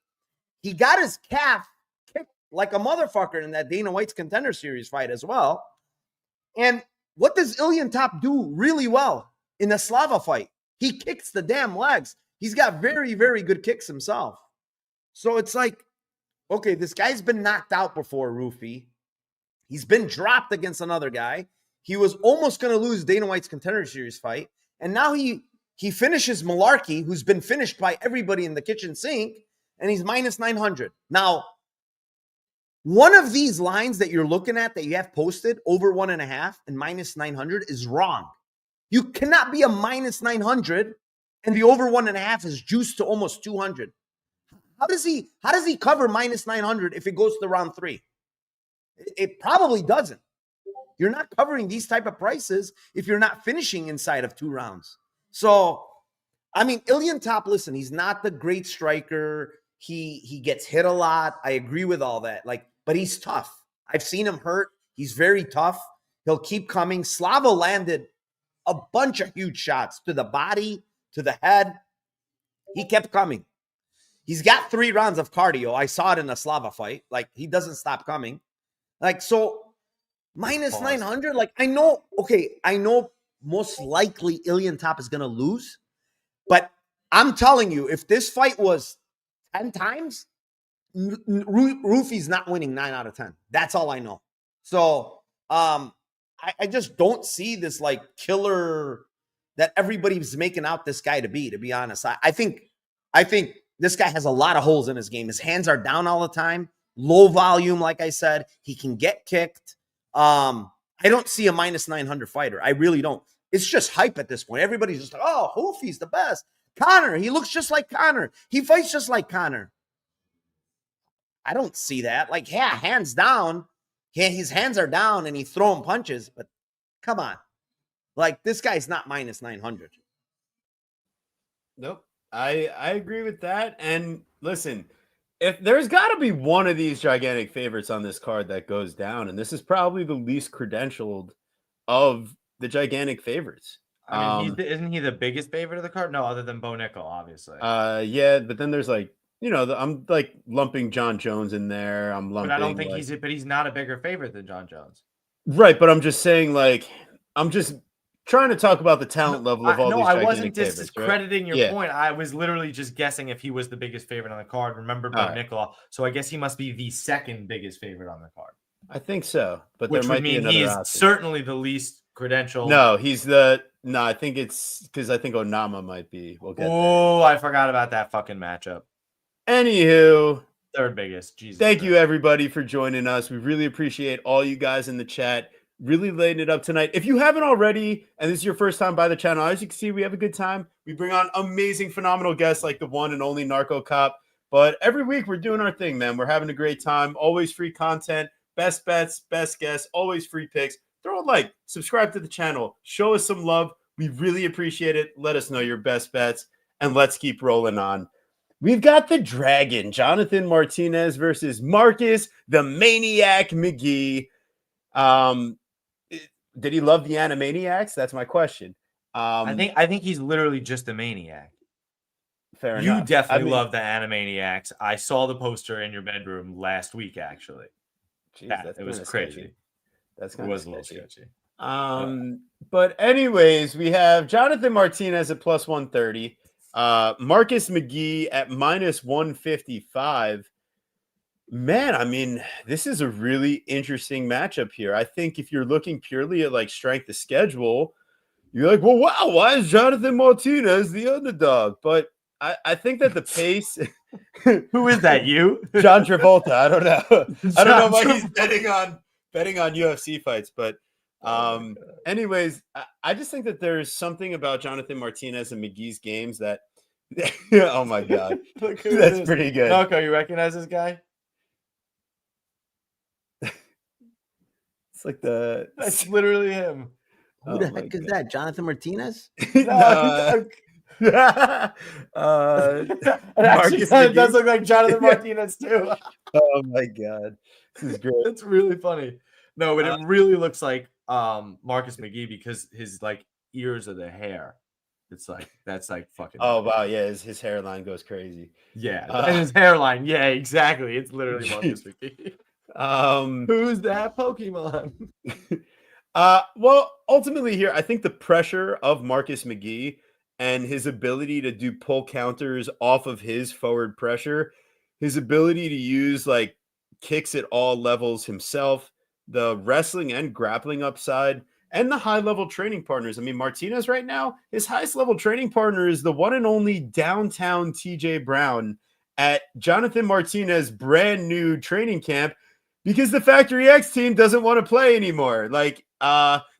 He got his calf kicked like a motherfucker in that Dana White's Contender Series fight as well. And what does Ilyan Top do really well in the Slava fight? He kicks the damn legs. He's got very, very good kicks himself. So it's like, okay, this guy's been knocked out before, Ruffy. He's been dropped against another guy. He was almost going to lose Dana White's Contender Series fight. And now he finishes Malarkey, who's been finished by everybody in the kitchen sink, and he's minus 900. Now, one of these lines that you're looking at that you have posted, over 1.5 and minus 900, is wrong. You cannot be a minus 900 and the over 1.5 is juiced to almost 200. How does he cover minus 900 if it goes to round 3? It probably doesn't. You're not covering these type of prices if you're not finishing inside of 2 rounds. So, I mean, Ilyan Top, listen, he's not the great striker. He gets hit a lot. I agree with all that. But he's tough. I've seen him hurt. He's very tough. He'll keep coming. Slava landed a bunch of huge shots to the body, to the head. He kept coming. He's got 3 rounds of cardio. I saw it in the Slava fight. He doesn't stop coming. So minus 900, I know most likely Ilyan Top is going to lose, but I'm telling you, if this fight was 10 times, Ruffy's not winning 9 out of 10. That's all I know. So I just don't see this killer that everybody's making out this guy to be honest. I think this guy has a lot of holes in his game. His hands are down all the time. Low volume, like I said. He can get kicked. I don't see a minus 900 fighter. I really don't. It's just hype at this point. Everybody's just like, oh, Hoofy's the best. Conor, he looks just like Conor. He fights just like Conor. I don't see that. Hands down. Yeah, his hands are down and he's throwing punches, but come on. This guy's not minus 900. Nope. I agree with that. And listen, if there's got to be one of these gigantic favorites on this card that goes down, and this is probably the least credentialed of the gigantic favorites. I mean, isn't he the biggest favorite of the card? No, other than Bo Nickal, obviously. Yeah, but then there's I'm lumping John Jones in there. But I don't think he's not a bigger favorite than John Jones. Right, but I'm just saying, I'm just trying to talk about the talent level of all these gigantic I wasn't discrediting your point. I was literally just guessing if he was the biggest favorite on the card. Remember Bo Nickal. So I guess he must be the second biggest favorite on the card. I think so, but which there might would mean he is certainly the least credentialed. No, I think it's because I think Onama might be. We'll get there. I forgot about that fucking matchup. Anywho, third biggest. Jesus. Thank you everybody for joining us. We really appreciate all you guys in the chat. Really laying it up tonight. If you haven't already, and this is your first time by the channel, as you can see, we have a good time. We bring on amazing, phenomenal guests like the one and only Narco Cop. But every week we're doing our thing, man. We're having a great time. Always free content, best bets, best guests, always free picks. Throw a like, subscribe to the channel, show us some love. We really appreciate it. Let us know your best bets, and let's keep rolling on. We've got the Dragon, Jonathan Martinez versus Marcus, the Maniac McGee. Did he love the Animaniacs? That's my question. I think he's literally just a maniac. Fair enough. You definitely love the Animaniacs. I saw the poster in your bedroom last week, actually. Jeez, it was crazy. That's kind of sketchy. A little sketchy. But anyways, we have Jonathan Martinez at plus 130. Marcus McGee at minus 155. Man, I mean, this is a really interesting matchup here. I think if you're looking purely at strength of schedule, you're like, well, wow, why is Jonathan Martinez the underdog? But I think that the pace. Who is that? You? John Travolta. I don't know. I don't know why he's betting on UFC fights, but anyways, I just think that there's something about Jonathan Martinez and McGee's games that oh my god. That's pretty good. Narco, you recognize this guy? It's that's literally him. Who the heck is that? Jonathan Martinez? Actually, it does look like Jonathan Martinez too. Oh my god. This is great. It's really funny. No, but it really looks like Marcus McGee because his ears are the hair. It's like that's like fucking. Oh wow, yeah, his hairline goes crazy. Yeah, and his hairline. Yeah, exactly. It's literally Marcus McGee. Who's that Pokemon? Well, ultimately here, I think the pressure of Marcus McGee and his ability to do pull counters off of his forward pressure, his ability to use like kicks at all levels himself, the wrestling and grappling upside, and the high level training partners. I mean, Martinez right now, his highest level training partner is the one and only downtown TJ Brown at Jonathan Martinez brand new training camp because the Factory X team doesn't want to play anymore. Like,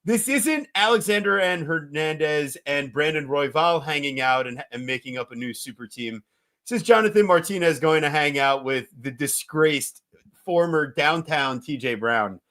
this isn't Alexander and Hernandez and Brandon Royval hanging out and making up a new super team. This is Jonathan Martinez going to hang out with the disgraced former downtown TJ Brown.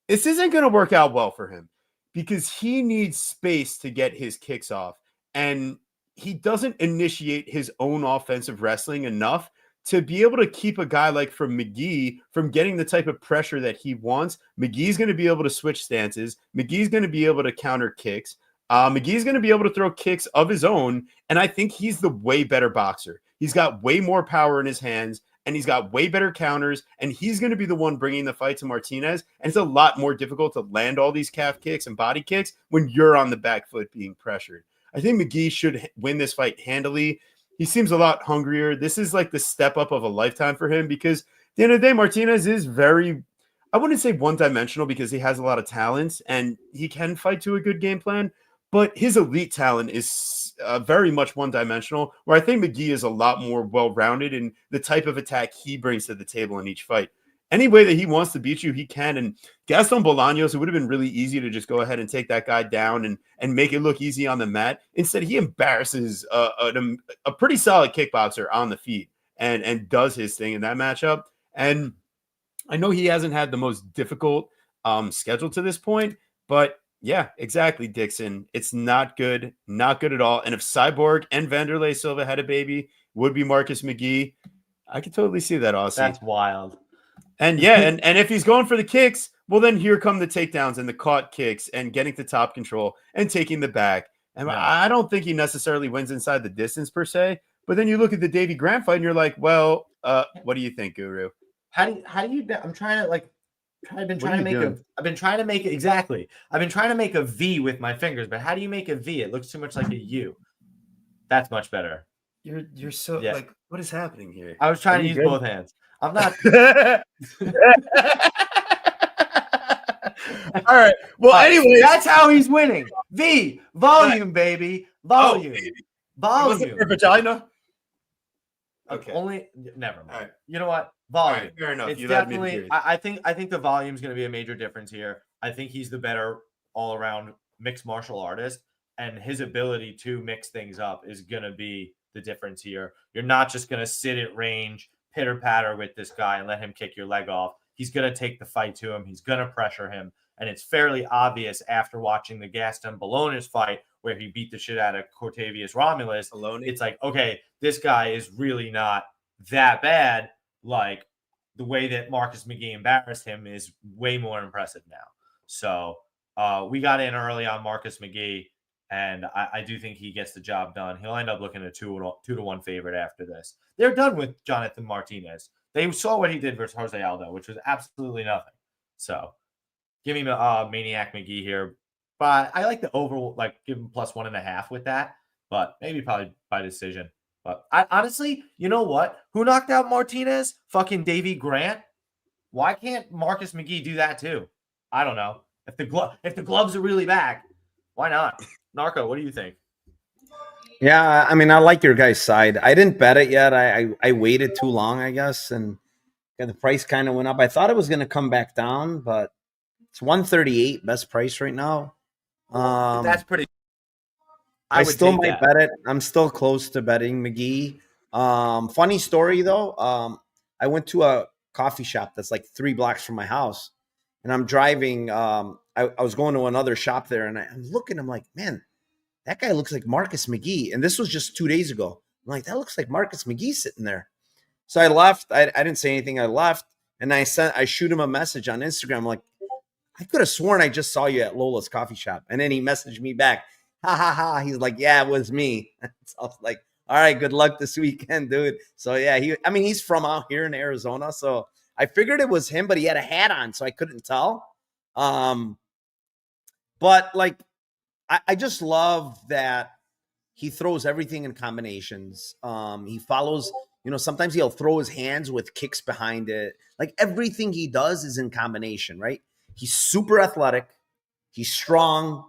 This isn't going to work out well for him because he needs space to get his kicks off. And he doesn't initiate his own offensive wrestling enough to be able to keep a guy like from McGee from getting the type of pressure that he wants. McGee's going to be able to switch stances. McGee's going to be able to counter kicks. McGee's going to be able to throw kicks of his own. And I think he's the way better boxer. He's got way more power in his hands and he's got way better counters. And he's going to be the one bringing the fight to Martinez. And it's a lot more difficult to land all these calf kicks and body kicks when you're on the back foot being pressured. I think McGee should win this fight handily. He seems a lot hungrier. This is like the step up of a lifetime for him because at the end of the day, Martinez is very, I wouldn't say one-dimensional because he has a lot of talents and he can fight to a good game plan, but his elite talent is very much one-dimensional, where I think McGee is a lot more well-rounded in the type of attack he brings to the table in each fight. Any way that he wants to beat you, he can. And Gaston Bolaños, it would have been really easy to just go ahead and take that guy down and make it look easy on the mat. Instead, he embarrasses a pretty solid kickboxer on the feet and does his thing in that matchup. And I know he hasn't had the most difficult schedule to this point, but yeah, exactly, Dixon. It's not good at all. And if Cyborg and Vanderlei Silva had a baby, would be Marcus McGee. I could totally see that, Aussie. That's wild. And yeah, and if he's going for the kicks, well, then here come the takedowns and the caught kicks and getting to top control and taking the back. And yeah. I don't think he necessarily wins inside the distance per se. But then you look at the Davey Grant fight and you're like, well, what do you think, Guru? How do you? I'm trying to like. I've been trying to make a V with my fingers, but how do you make a V? It looks too much like a U. That's much better. You're so like, what is happening here? I was trying to use both hands. I'm not. All right. Well, anyway, that's how he's winning. V volume, baby. Volume. Oh, volume. Was it for vagina? Okay. Only never mind. Right. You know what? Volume. Right, fair enough. It's you definitely. I think the volume is going to be a major difference here. I think he's the better all-around mixed martial artist, and his ability to mix things up is going to be the difference here. You're not just going to sit at range, pitter patter with this guy and let him kick your leg off. He's going to take the fight to him. He's going to pressure him. And it's fairly obvious after watching the Gaston Bolaños fight where he beat the shit out of Cortavius Romulus. It's like, okay, this guy is really not that bad. Like the way that Marcus McGee embarrassed him is way more impressive now. So we got in early on Marcus McGee, and I do think he gets the job done. He'll end up looking at 2-1 favorite after this. They're done with Jonathan Martinez. They saw what he did versus Jose Aldo, which was absolutely nothing. So give me Maniac McGee here. But I like the over, like give him +1.5 with that. But maybe probably by decision. But I honestly, you know what? Who knocked out Martinez? Fucking Davey Grant. Why can't Marcus McGee do that too? I don't know. If the gloves are really back, why not? Narco, what do you think? Yeah, I mean, I like your guys' side. I didn't bet it yet. I waited too long, I guess, and the price kind of went up. I thought it was going to come back down, but it's 138 best price right now. That's pretty. I still might bet it. I'm still close to betting McGee. Funny story though. I went to a coffee shop that's like 3 blocks from my house, and I'm driving. I was going to another shop there, and I'm looking. I'm like, man, that guy looks like Marcus McGee. And this was just 2 days ago. I'm like, that looks like Marcus McGee sitting there. So I left. I didn't say anything. I left, and I shoot him a message on Instagram. I'm like, I could have sworn I just saw you at Lola's coffee shop. And then he messaged me back, Ha ha ha. He's like, yeah, it was me. So I was like, all right, good luck this weekend, dude. So yeah, he's from out here in Arizona. So I figured it was him, but he had a hat on, so I couldn't tell. But like, I just love that he throws everything in combinations. He follows, sometimes he'll throw his hands with kicks behind it. Like everything he does is in combination, right? He's super athletic. He's strong.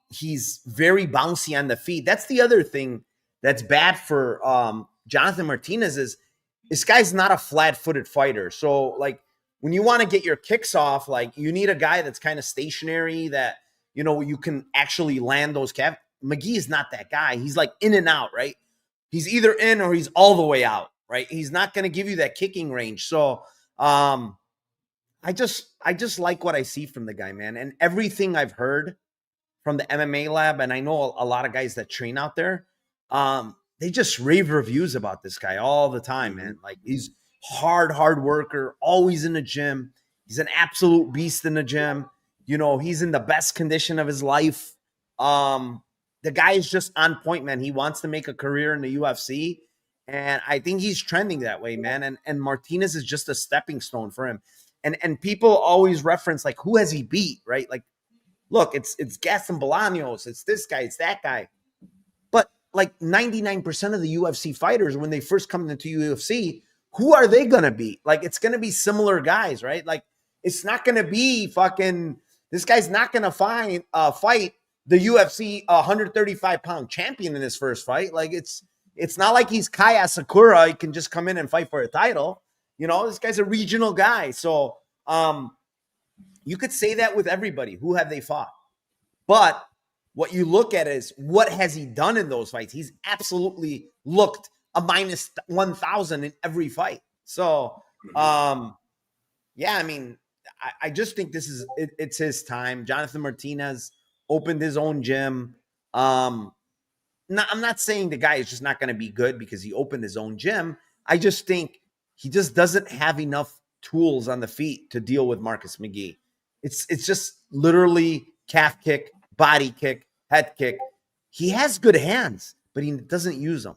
He's very bouncy on the feet. That's the other thing that's bad for Jonathan Martinez is this guy's not a flat-footed fighter. So like when you want to get your kicks off, like you need a guy that's kind of stationary that, you can actually land those calves. McGee is not that guy. He's like in and out, right? He's either in or he's all the way out, right? He's not going to give you that kicking range. So I just like what I see from the guy, man. And everything I've heard from the MMA lab, and I know a lot of guys that train out there, they just rave reviews about this guy all the time, man. Like he's hard worker, always in the gym. He's an absolute beast in the gym. He's in the best condition of his life. The guy is just on point, man. He wants to make a career in the UFC, and I think he's trending that way, man. And Martinez is just a stepping stone for him. And people always reference like, who has he beat, right? Like, look, it's Gaston Bolaños, it's this guy, it's that guy. But like 99% of the UFC fighters, when they first come into UFC, who are they gonna beat? Like, it's gonna be similar guys, right? Like, it's not gonna be fucking. This guy's not gonna fight the UFC 135-pound champion in his first fight. Like, it's not like he's Kaya Sakura. He can just come in and fight for a title. This guy's a regional guy. So you could say that with everybody. Who have they fought? But what you look at is what has he done in those fights? He's absolutely looked a minus 1,000 in every fight. So, yeah, I mean, I just think it's his time. Jonathan Martinez opened his own gym. I'm not saying the guy is just not going to be good because he opened his own gym. I just think he just doesn't have enough tools on the feet to deal with Marcus McGee. It's just literally calf kick, body kick, head kick. He has good hands, but he doesn't use them.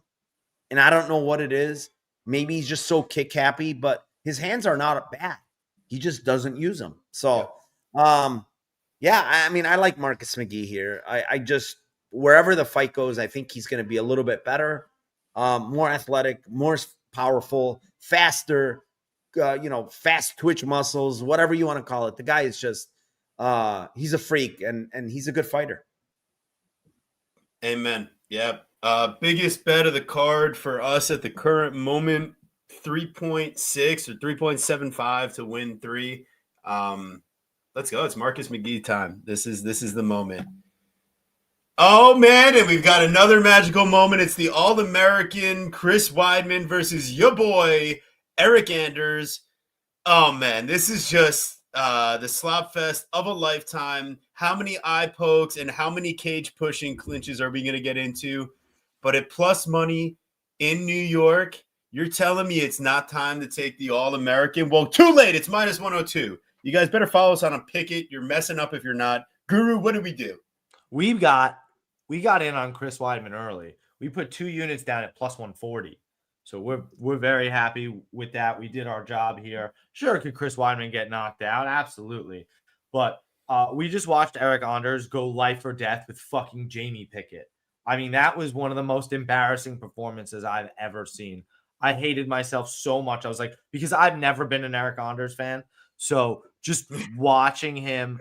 And I don't know what it is. Maybe he's just so kick happy, but his hands are not bad. He just doesn't use them. So, yeah, I mean, I like Marcus McGee here. I just, wherever the fight goes, I think he's going to be a little bit better, more athletic, more powerful, faster, fast twitch muscles, whatever you want to call it. The guy is just, he's a freak and he's a good fighter. Amen. Yeah. Biggest bet of the card for us at the current moment, 3.6 or 3.75 to win 3. Let's go. It's Marcus McGee time. This is the moment. Oh, man, and we've got another magical moment. It's the All-American Chris Weidman versus your boy, Eric Anders. Oh, man, this is just the slop fest of a lifetime. How many eye pokes and how many cage pushing clinches are we going to get into? But at plus money in New York, you're telling me it's not time to take the All-American? Well, too late. It's minus 102. You guys better follow us on a Picket. You're messing up if you're not. Guru, what do we do? We got in on Chris Weidman early. We put 2 units down at plus 140. So we're very happy with that. We did our job here. Sure, could Chris Weidman get knocked out? Absolutely. But we just watched Eric Anders go life or death with fucking Jamie Pickett. I mean, that was one of the most embarrassing performances I've ever seen. I hated myself so much. I was like, because I've never been an Eric Anders fan. So just watching him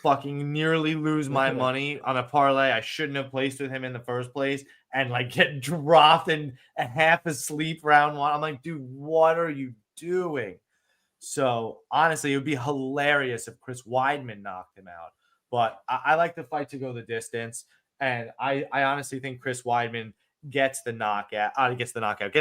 fucking nearly lose my money on a parlay I shouldn't have placed with him in the first place and like get dropped in a half asleep round 1. I'm like, dude, what are you doing? So honestly, it would be hilarious if Chris Weidman knocked him out. But I like the fight to go the distance. And I honestly think Chris Weidman gets the knockout, gets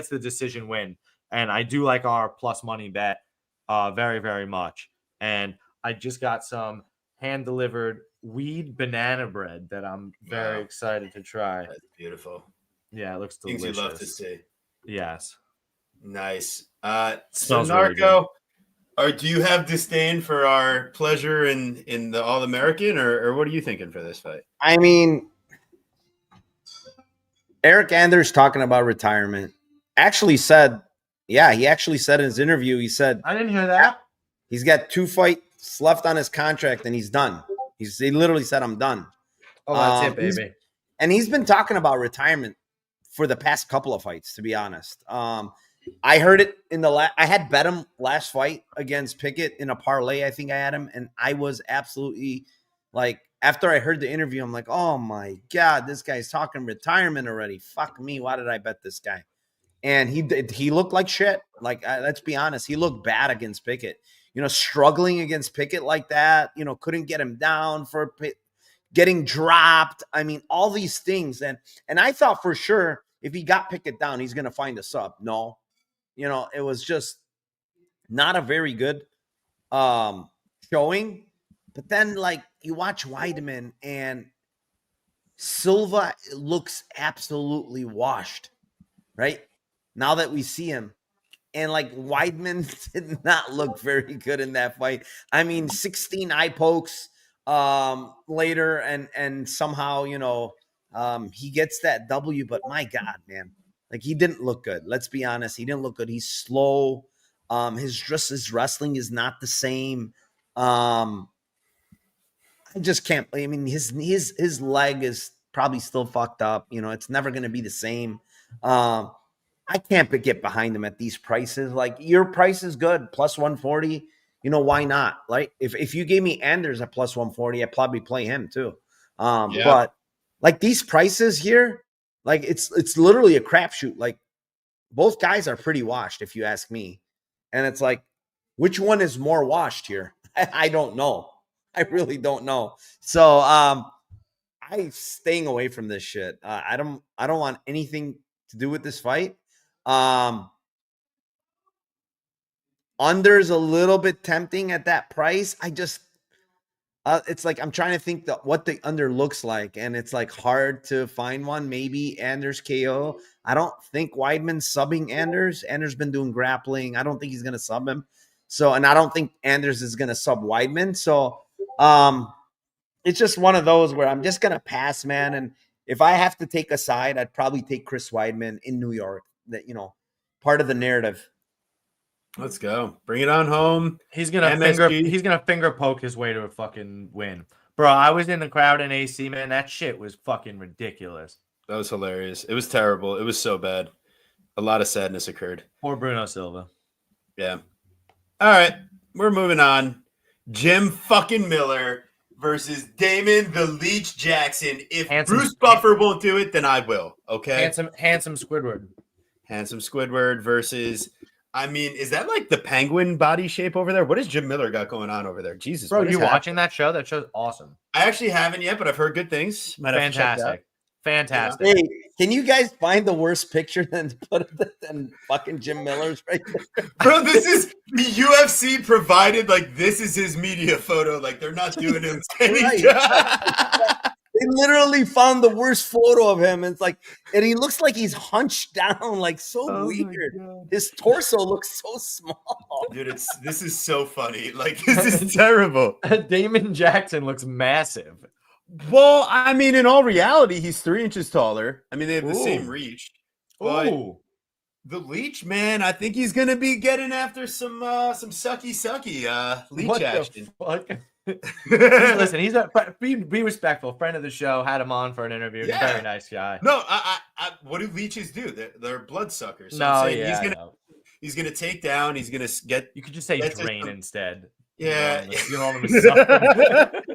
the decision win. And I do like our plus money bet very, very much. And I just got some hand-delivered weed banana bread that I'm very excited to try. That's beautiful. Yeah, it looks delicious. Things you love to see. Yes. Nice. Smells so Narco, really good. do you have disdain for our pleasure in the All American, or what are you thinking for this fight? I mean, Eric Anders talking about retirement actually said, yeah, he actually said in his interview, he said, I didn't hear that. he's got 2 fights left on his contract and he's done. He literally said, I'm done. Oh, that's it, baby. He's been talking about retirement for the past couple of fights, to be honest. I heard it in I had bet him last fight against Pickett in a parlay. I think I had him, and I was absolutely like, after I heard the interview, I'm like, oh my God, this guy's talking retirement already. Fuck me. Why did I bet this guy? And he looked like shit. Like, let's be honest. He looked bad against Pickett, struggling against Pickett like that, couldn't get him down for getting dropped. I mean, all these things. And I thought for sure if he got Pickett down, he's going to find a sub. No, it was just not a very good showing. But then, like, you watch Weidman and Silva looks absolutely washed, right? Now that we see him. And, like, Weidman did not look very good in that fight. I mean, 16 eye pokes later, and somehow, he gets that W. But, my God, man. Like, he didn't look good. Let's be honest. He didn't look good. He's slow. His wrestling is not the same. I just can't. I mean, his leg is probably still fucked up. It's never going to be the same. I can't get behind him at these prices. Like, your price is good, plus 140. Why not? Like, if you gave me Anders at plus 140, I'd probably play him too. But like these prices here, like it's literally a crapshoot. Like, both guys are pretty washed, if you ask me. And it's like, which one is more washed here? I don't know. I really don't know. So I'm staying away from this shit. I don't want anything to do with this fight. Under's a little bit tempting at that price. I just it's like I'm trying to think what the under looks like, and it's like hard to find one. Maybe Anders KO. I don't think Weidman's subbing Anders. Anders been doing grappling. I don't think he's gonna sub him. So, and I don't think Anders is gonna sub Weidman. So it's just one of those where I'm just gonna pass, man. And if I have to take a side, I'd probably take Chris Weidman in New York. That, part of the narrative. Let's go. Bring it on home. He's gonna finger poke his way to a fucking win. Bro, I was in the crowd in AC, man. That shit was fucking ridiculous. That was hilarious. It was terrible. It was so bad. A lot of sadness occurred. Poor Bruno Silva. Yeah. All right. We're moving on. Jim fucking Miller versus Damon the Leech Jackson. If Bruce Buffer won't do it, then I will. Okay. Handsome Squidward. Handsome Squidward versus, I mean, is that like the penguin body shape over there? What has Jim Miller got going on over there? Jesus. Bro, you watching that show? That show's awesome. I actually haven't yet, but I've heard good things. Fantastic. Fantastic. Hey, can you guys find the worst picture than fucking Jim Miller's right there? Bro, this is the UFC provided. Like, this is his media photo. Like, they're not doing him any job. They literally found the worst photo of him. And it's like, and he looks like he's hunched down, like so weird. His torso looks so small. Dude, this is so funny. Like, this is terrible. Damon Jackson looks massive. Well, I mean, in all reality, he's 3 inches taller. I mean, they have the same reach. But the Leech, man, I think he's gonna be getting after some sucky Leech action. What the fuck? Listen, he's be respectful. Friend of the show, had him on for an interview. Yeah. Very nice guy. No, I what do leeches do? They're bloodsuckers. So he's gonna take down. He's gonna get. You could just say drain instead. Yeah, you know what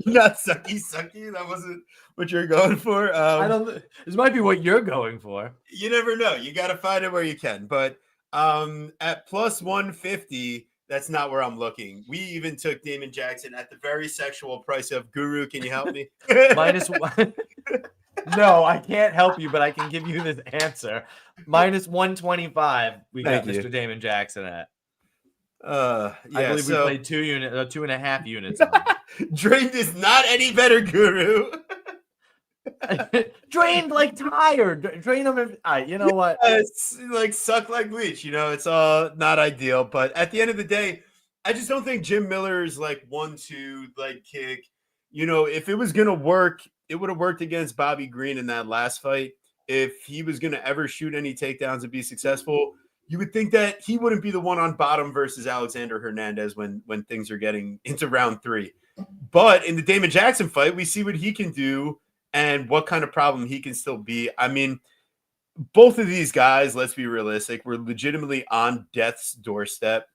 not sucky. That wasn't what you're going for. I don't. This might be what you're going for. You never know. You got to find it where you can. But at plus 150, that's not where I'm looking. We even took Damon Jackson at the very sexual price of Guru. Can you help me? -1. No, I can't help you, but I can give you this answer. -125. We got Mr. Damon Jackson at. Yeah, I believe we played 2.5 units. Drained is not any better, Guru. Drained like tired. Drain them. You know what? It's like suck like Leech. It's all not ideal. But at the end of the day, I just don't think Jim Miller's like 1-2 leg kick. If it was gonna work, it would have worked against Bobby Green in that last fight. If he was gonna ever shoot any takedowns and be successful, you would think that he wouldn't be the one on bottom versus Alexander Hernandez when things are getting into round 3. But in the Damon Jackson fight, we see what he can do and what kind of problem he can still be. I mean, both of these guys, let's be realistic, were legitimately on death's doorstep.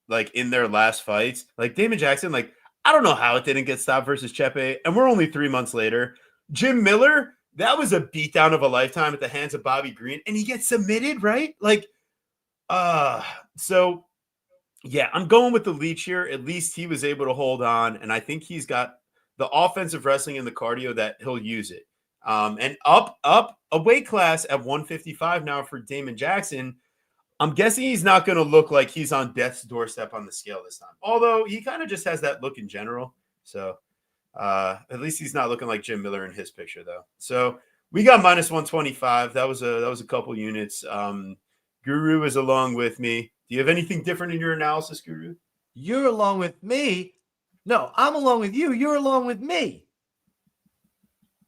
Like in their last fights, like Damon Jackson, like I don't know how it didn't get stopped versus Chepe, and we're only 3 months later. Jim Miller, that was a beatdown of a lifetime at the hands of Bobby Green, and he gets submitted, right? So yeah, I'm going with the Leech here. At least he was able to hold on, and I think he's got the offensive wrestling and the cardio that he'll use it. And up a weight class at 155 now for Damon Jackson. I'm guessing he's not going to look like he's on death's doorstep on the scale this time. Although he kind of just has that look in general. So at least he's not looking like Jim Miller in his picture, though. So we got minus 125. That was a couple units. Guru is along with me. Do you have anything different in your analysis, Guru? You're along with me. No, I'm along with you. You're along with me.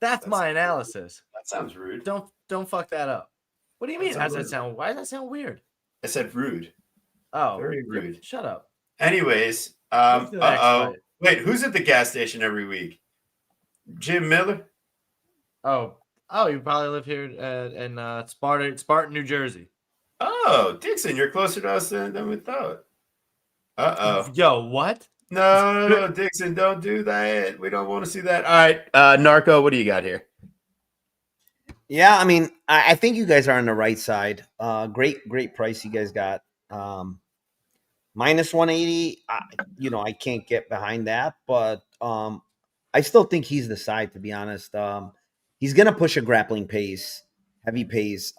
That's my analysis. That sounds rude. Don't fuck that up. What do you mean? Why does that sound weird? I said rude. Oh, very rude. Shut up. Anyways, wait, who's at the gas station every week? Jim Miller? Oh, you probably live here in Spartan, New Jersey. Oh, Dixon, you're closer to us than we thought. Yo, what? No, Dixon, don't do that. We don't want to see that. All right, Narco, what do you got here? Yeah, I mean, I think you guys are on the right side. Great price you guys got. Minus 180, I can't get behind that, but I still think he's the side, to be honest. He's going to push a grappling pace, heavy pace.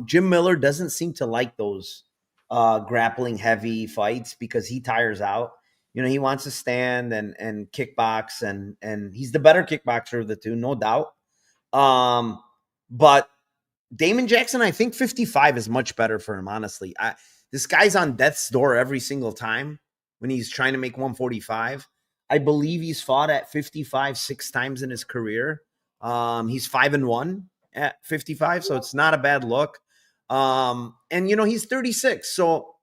Jim Miller doesn't seem to like those grappling heavy fights because he tires out. He wants to stand and kickbox, and he's the better kickboxer of the two, no doubt. But Damon Jackson, I think 55 is much better for him, honestly. This guy's on death's door every single time when he's trying to make 145. I believe he's fought at 55 6 times in his career. He's 5-1 at 55, so it's not a bad look. And he's 36. So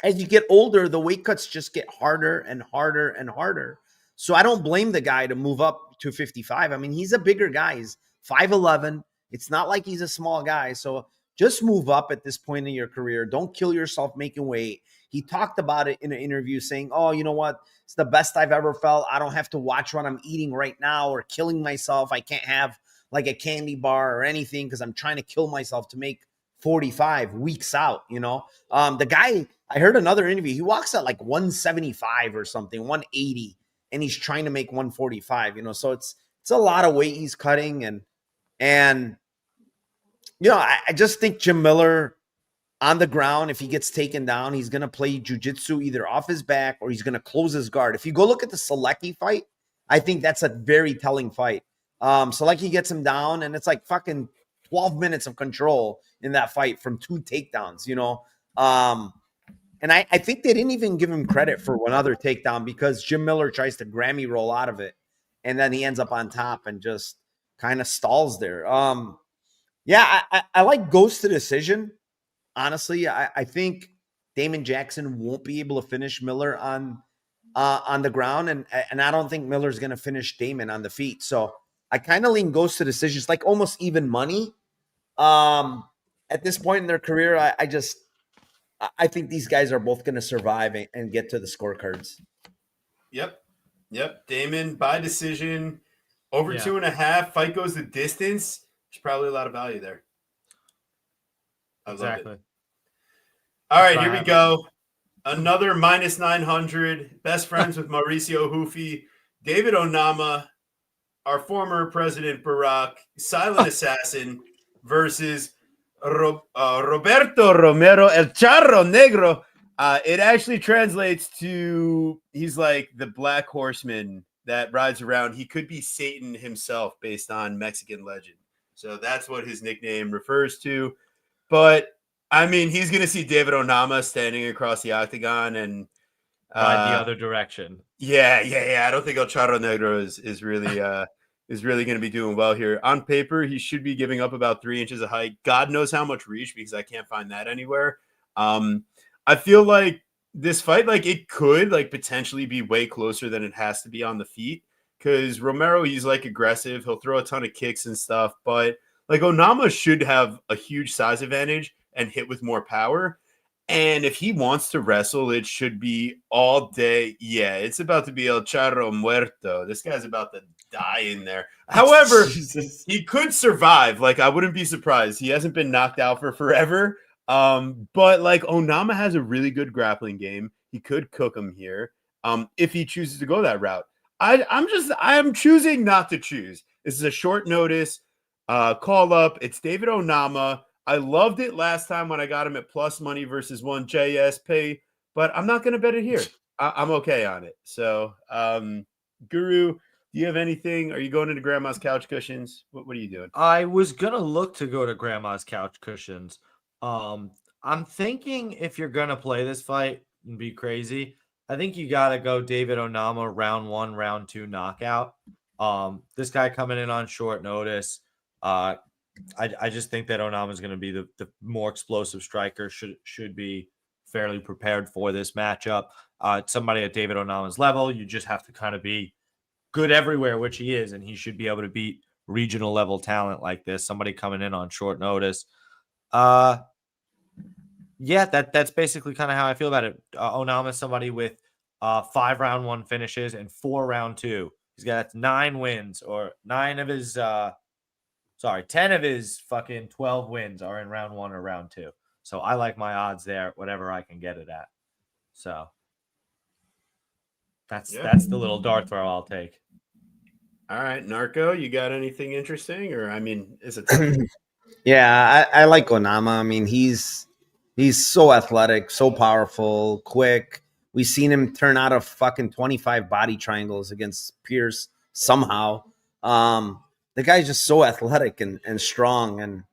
as you get older, the weight cuts just get harder and harder and harder. So I don't blame the guy to move up to 55. I mean, he's a bigger guy. He's 5'11". It's not like he's a small guy. So just move up at this point in your career. Don't kill yourself making weight. He talked about it in an interview saying, oh, you know what? It's the best I've ever felt. I don't have to watch what I'm eating right now or killing myself. I can't have like a candy bar or anything because I'm trying to kill myself to make 45 weeks out, The guy, I heard another interview. He walks at like 175 or something, 180, and he's trying to make 145, So it's a lot of weight he's cutting. And I just think Jim Miller on the ground, if he gets taken down, he's going to play jiu-jitsu either off his back or he's going to close his guard. If you go look at the Selecki fight, I think that's a very telling fight. Selecki gets him down, and it's like fucking 12 minutes of control in that fight from 2 takedowns, And I think they didn't even give him credit for one other takedown because Jim Miller tries to Grammy roll out of it, and then he ends up on top and just kind of stalls there. I like Ghost to decision. Honestly, I think Damon Jackson won't be able to finish Miller on the ground, and I don't think Miller's going to finish Damon on the feet. So I kind of lean Ghost to decision. It's like almost even money. At this point in their career, I think these guys are both going to survive and get to the scorecards. Yep. Damon by decision, over 2.5. Fight goes the distance. There's probably a lot of value there. I love it. All right, here we go. Another minus 900. Best friends with Mauricio Hufi, David Onama, our former president Barack, silent assassin, versus Roberto Romero, El Charro Negro. It actually translates to he's like the black horseman that rides around. He could be Satan himself based on Mexican legend. So that's what his nickname refers to. But I mean, he's going to see David Onama standing across the octagon and Ride the other direction. Yeah. I don't think El Charro Negro is really going to be doing well here. On paper, he should be giving up about 3 inches of height. God knows how much reach, because I can't find that anywhere. I feel like this fight, like, it could like potentially be way closer than it has to be on the feet, because Romero, he's like aggressive. He'll throw a ton of kicks and stuff, but like Onama should have a huge size advantage and hit with more power. And if he wants to wrestle, it should be all day. Yeah, it's about to be El Charro Muerto. This guy's about to die in there. However, he could survive. Like, I wouldn't be surprised. He hasn't been knocked out for forever. But like Onama has a really good grappling game. He could cook him here. If he chooses to go that route. I'm choosing not to choose. This is a short notice call up. It's David Onama. I loved it last time when I got him at plus money versus one JSP, but I'm not going to bet it here. I'm okay on it. So, Guru, do you have anything? Are you going into Grandma's couch cushions? What are you doing? I was going to look to go to Grandma's couch cushions. I'm thinking if you're going to play this fight and be crazy, I think you got to go David Onama round 1, round 2 knockout. This guy coming in on short notice. I just think that Onama is going to be the more explosive striker, should be fairly prepared for this matchup. Somebody at David Onama's level, you just have to kind of be good everywhere, which he is, and he should be able to beat regional level talent like this, somebody coming in on short notice. Yeah, that's basically kind of how I feel about it. Onama is somebody with 5 round 1 finishes and 4 round 2. He's got 9 wins, or 10 of his fucking 12 wins are in round 1 or round 2. So I like my odds there, whatever I can get it at. So that's the little dart throw I'll take. All right, Narco, you got anything interesting? Or, I mean, is it? Yeah, I like Onama. I mean, he's so athletic, so powerful, quick. We've seen him turn out of fucking 25 body triangles against Pierce somehow. The guy's just so athletic and strong. And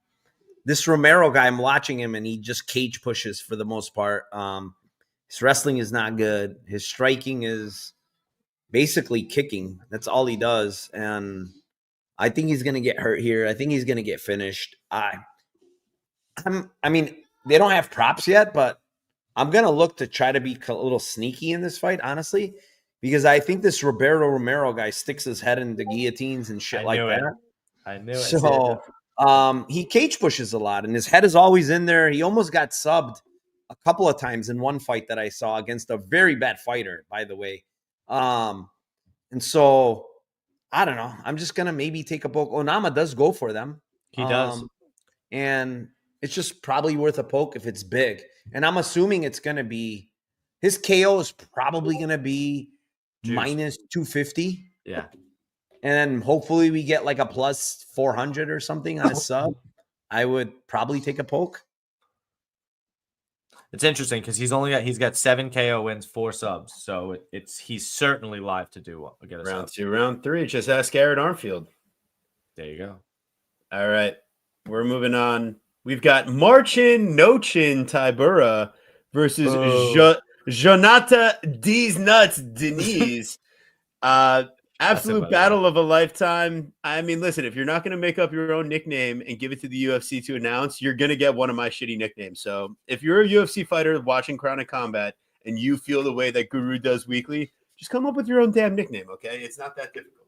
this Romero guy, I'm watching him, and he just cage pushes for the most part. His wrestling is not good. His striking is basically kicking. That's all he does. And I think he's going to get hurt here. I think he's going to get finished. I mean, they don't have props yet, but I'm going to look to try to be a little sneaky in this fight, honestly, because I think this Roberto Romero guy sticks his head in the guillotines and shit like that. I knew it. So he cage pushes a lot, and his head is always in there. He almost got subbed a couple of times in one fight that I saw against a very bad fighter, by the way. And so I don't know. I'm just gonna maybe take a poke. Onama does go for them. He does, and it's just probably worth a poke if it's big. And I'm assuming it's gonna be his KO is probably gonna be minus 250. Yeah. And then hopefully we get like a plus 400 or something on his sub. I would probably take a poke. It's interesting because he's got 7 KO wins, 4 subs. So he's certainly live to do get a round sub. 2, round 3. Just ask Garrett Armfield. There you go. All right, we're moving on. We've got Marcin No-Chin Tybura versus Jonata D's Nuts Denise. Absolute battle of a lifetime. I mean, listen, if you're not going to make up your own nickname and give it to the UFC to announce, you're going to get one of my shitty nicknames. So if you're a UFC fighter watching Crown of Combat and you feel the way that Guru does weekly, just come up with your own damn nickname, okay? It's not that difficult.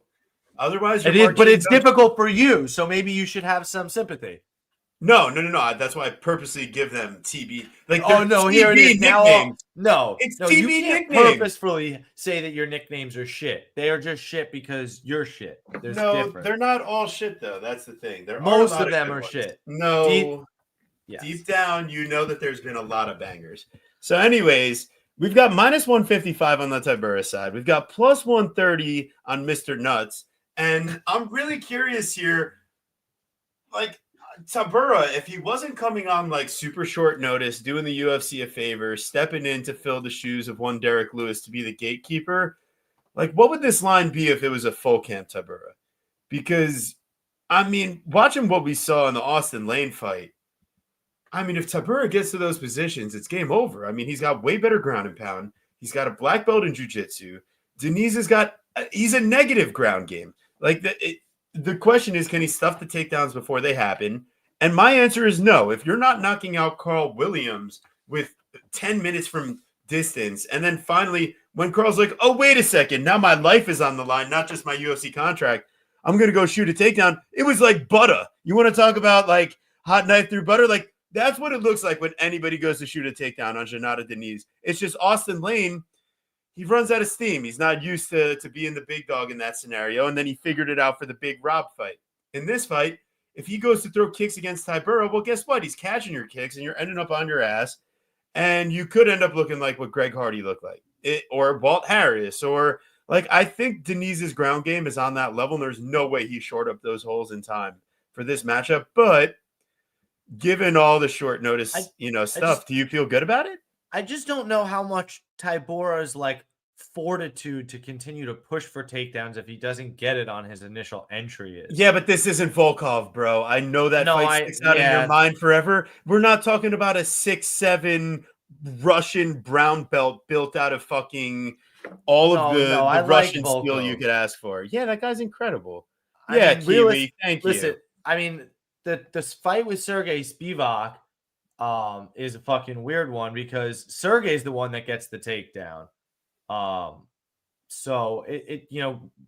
Otherwise, but it's difficult for you, so maybe you should have some sympathy. No. That's why I purposely give them TB. Like, here it is. It's TB you can't nicknames. Purposefully say that your nicknames are shit. They are just shit because you're shit. They're not all shit though. That's the thing. Most of them are shit. No, deep down, you know that there's been a lot of bangers. So, anyways, we've got minus 155 on the Tybura side. We've got plus 130 on Mr. Nuts, and I'm really curious here, like. Tybura, if he wasn't coming on like super short notice, doing the UFC a favor, stepping in to fill the shoes of one Derek Lewis to be the gatekeeper, like what would this line be if it was a full camp Tybura? Because, I mean, watching what we saw in the Austin Lane fight, I mean, if Tybura gets to those positions, it's game over. I mean, he's got way better ground and pound. He's got a black belt in jiu-jitsu. Denise has got he's a negative ground game. Like the question is, can he stuff the takedowns before they happen? And my answer is no. If you're not knocking out Carl Williams with 10 minutes from distance, and then finally when Carl's like, oh, wait a second, now my life is on the line, not just my UFC contract. I'm going to go shoot a takedown. It was like butter. You want to talk about like hot knife through butter? Like that's what it looks like when anybody goes to shoot a takedown on Janata Denise. It's just Austin Lane. He runs out of steam. He's not used to being the big dog in that scenario. And then he figured it out for the big Rob fight. In this fight, if he goes to throw kicks against Tybura, well, guess what? He's catching your kicks and you're ending up on your ass. And you could end up looking like what Greg Hardy looked like, or Walt Harris, or like I think Denise's ground game is on that level. And there's no way he shored up those holes in time for this matchup. But given all the short notice, stuff, do you feel good about it? I just don't know how much Tybura's like fortitude to continue to push for takedowns if he doesn't get it on his initial entry is. Yeah, but this isn't Volkov, bro. I know that fight sticks out in your mind forever. We're not talking about a 6'7" Russian brown belt built out of fucking all of the Russian skill you could ask for. Yeah, that guy's incredible. Kiwi, thank you. Listen, I mean, this fight with Sergey Spivak is a fucking weird one because Sergey's the one that gets the takedown. So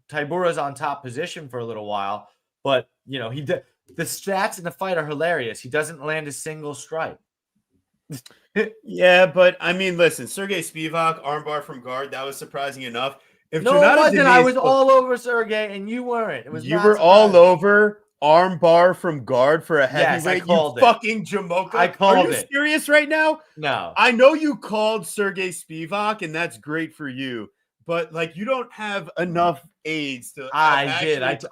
Tybura's on top position for a little while, but the stats in the fight are hilarious. He doesn't land a single strike. Yeah, but I mean, listen, Sergey Spivak armbar from guard, that was surprising enough. It wasn't. I was all over Sergey, and you weren't. It was. You were all over armbar from guard for a heavyweight. Yes, I called it. Fucking Jamocha. I called it. Are you serious right now? No. I know you called Sergey Spivak, and that's great for you. But like, you don't have enough aids to. I did.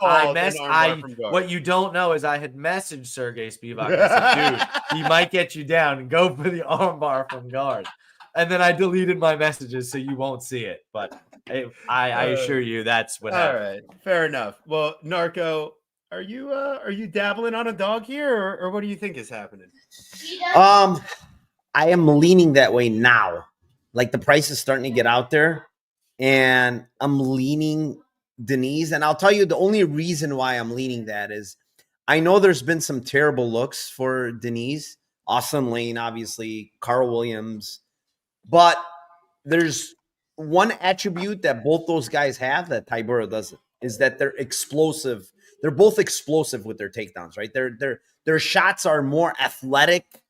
What you don't know is I had messaged Sergey Spivak. I said, dude, he might get you down and go for the armbar from guard. And then I deleted my messages so you won't see it. But I assure you, that's what happened. All right, fair enough. Well, Narco, are you dabbling on a dog here, or what do you think is happening? I am leaning that way now. Like the price is starting to get out there. And I'm leaning Denise. And I'll tell you the only reason why I'm leaning that is I know there's been some terrible looks for Denise. Austin Lane, obviously, Carl Williams. But there's one attribute that both those guys have that Tybura doesn't, is that they're explosive. They're both explosive with their takedowns, right? Their shots are more athletic,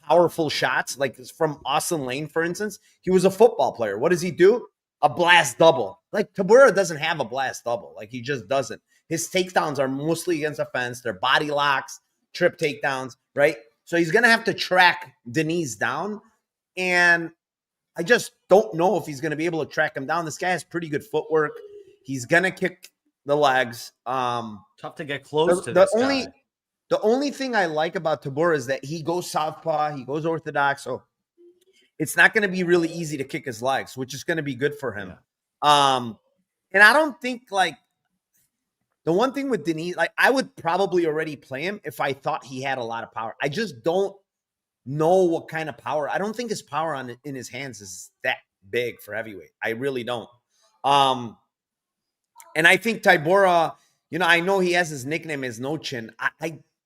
powerful shots. Like from Austin Lane, for instance, he was a football player. What does he do? A blast double. Like Tybura doesn't have a blast double. Like he just doesn't. His takedowns are mostly against the fence. They're body locks, trip takedowns, right? So he's going to have to track Denise down. And I just don't know if he's going to be able to track him down. This guy has pretty good footwork. He's going to kick the legs. Tough to get close to this guy. The only thing I like about Tybura is that he goes southpaw. He goes orthodox. So it's not going to be really easy to kick his legs, which is going to be good for him. Yeah. And I don't think like the one thing with Denise, like I would probably already play him if I thought he had a lot of power. I just don't know what kind of power. I don't think his power in his hands is that big for heavyweight. I really don't. And I think Tybura, I know he has his nickname as No Chin.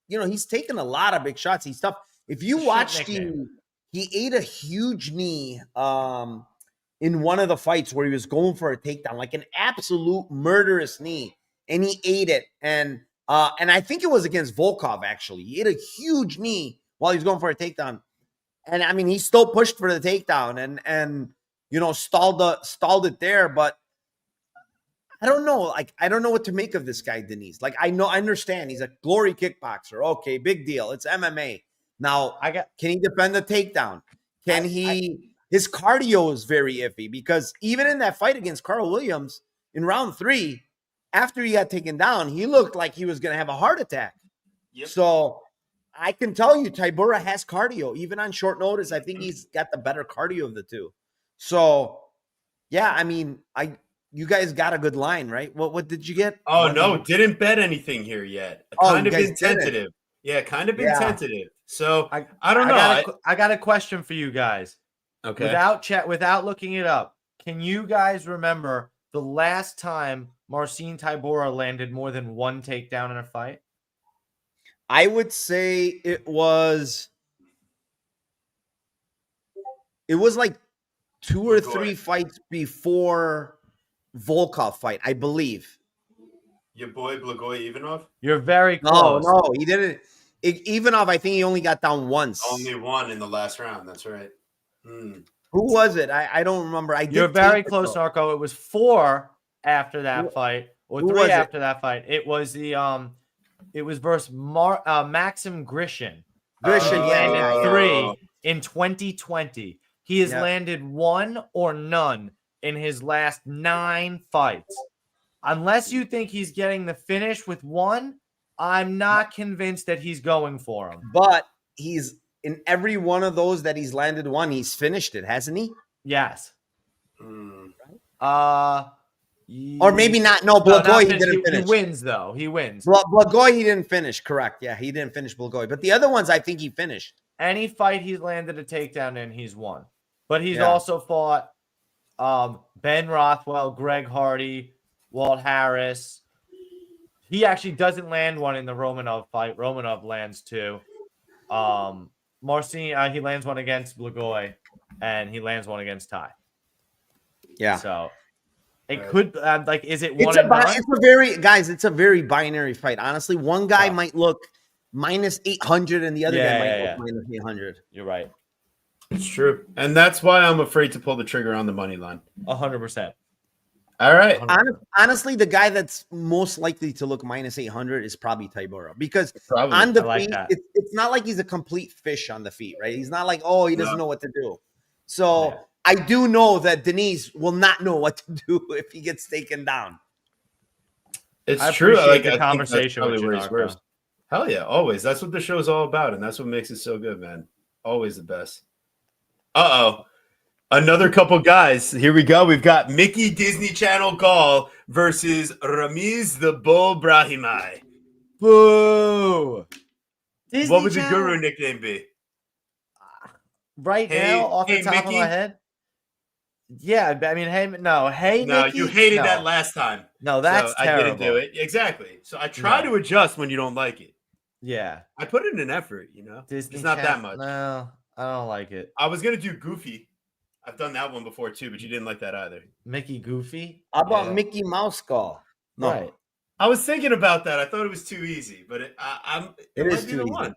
He's taken a lot of big shots. He's tough. If you watched him, he ate a huge knee in one of the fights where he was going for a takedown, like an absolute murderous knee, and he ate it. And I think it was against Volkov, actually. He ate a huge knee while he was going for a takedown. And, I mean, he still pushed for the takedown and stalled it there. But I don't know. Like, I don't know what to make of this guy, Denise. Like, I understand. He's a glory kickboxer. Okay, big deal. It's MMA. Now, can he defend the takedown? Can he? His cardio is very iffy because even in that fight against Carl Williams in round 3, after he got taken down, he looked like he was going to have a heart attack. Yep. So I can tell you, Tybura has cardio. Even on short notice, I think he's got the better cardio of the two. So, yeah, I mean, you guys got a good line, right? What did you get? Oh, no, didn't bet anything here yet. Kind of been tentative. Yeah, kind of been Yeah. tentative. So I don't know. I got a question for you guys. Okay. Without looking it up, can you guys remember the last time Marcin Tybura landed more than one takedown in a fight? I would say it was like 2 or 3 fights before Volkov fight, I believe. Your boy Blagoy Ivanov? You're very close. No, he didn't. Ivanov, I think he only got down once. Only one in the last round. That's right. Who was it? I don't remember. You're very close, Narco. It was 4 after that fight, or 3 after that fight. It was it was versus Maxim Grishin. Grishin, landed 3 in 2020. He has landed 1 or none in his last 9 fights. Unless you think he's getting the finish with 1, I'm not convinced that he's going for him. But he's in every one of those that he's landed 1, he's finished it, hasn't he? Yes. Or maybe not. No, Blagoy, he didn't finish. He wins, though. He wins. Blagoy, he didn't finish. Correct. Yeah, he didn't finish Blagoy. But the other ones, I think he finished. Any fight he's landed a takedown in, he's won. But he's also fought Ben Rothwell, Greg Hardy, Walt Harris. He actually doesn't land one in the Romanov fight. Romanov lands 2. Marcin, he lands one against Blagoy, and he lands one against Ty. Yeah. So it could is it one? It's a very binary fight. Honestly, one guy might look minus 800, and the other guy might look minus 800. You're right. It's true, and that's why I'm afraid to pull the trigger on the money line. 100%. All right. Honestly, the guy that's most likely to look minus 800 is probably Tybura, because Probably. on the I like feet, that. it's not like he's a complete fish on the feet, right? He's not like, oh, he doesn't know what to do. So I do know that Denise will not know what to do if he gets taken down. It's true. I Like the I conversation with you, worse. Hell yeah, always. That's what the show is all about, and that's what makes it so good, man. Always the best. Another couple guys. Here we go. We've got Mickey Disney Channel Gole versus Ramiz the Bull Brahimaj. Boo! Disney What would the Channel? guru nickname be? Right now, off the top of my head? Yeah, I mean, hey Mickey? You hated that last time. No, that's terrible. I didn't do it. Exactly. So I try to adjust when you don't like it. Yeah. I put in an effort, Disney it's not that much. No, I don't like it. I was going to do Goofy. I've done that one before too, but you didn't like that either. Mickey Goofy? How about Mickey Mouse Gall? No. Right. I was thinking about that. I thought it was too easy, but it is might be too the easy. one,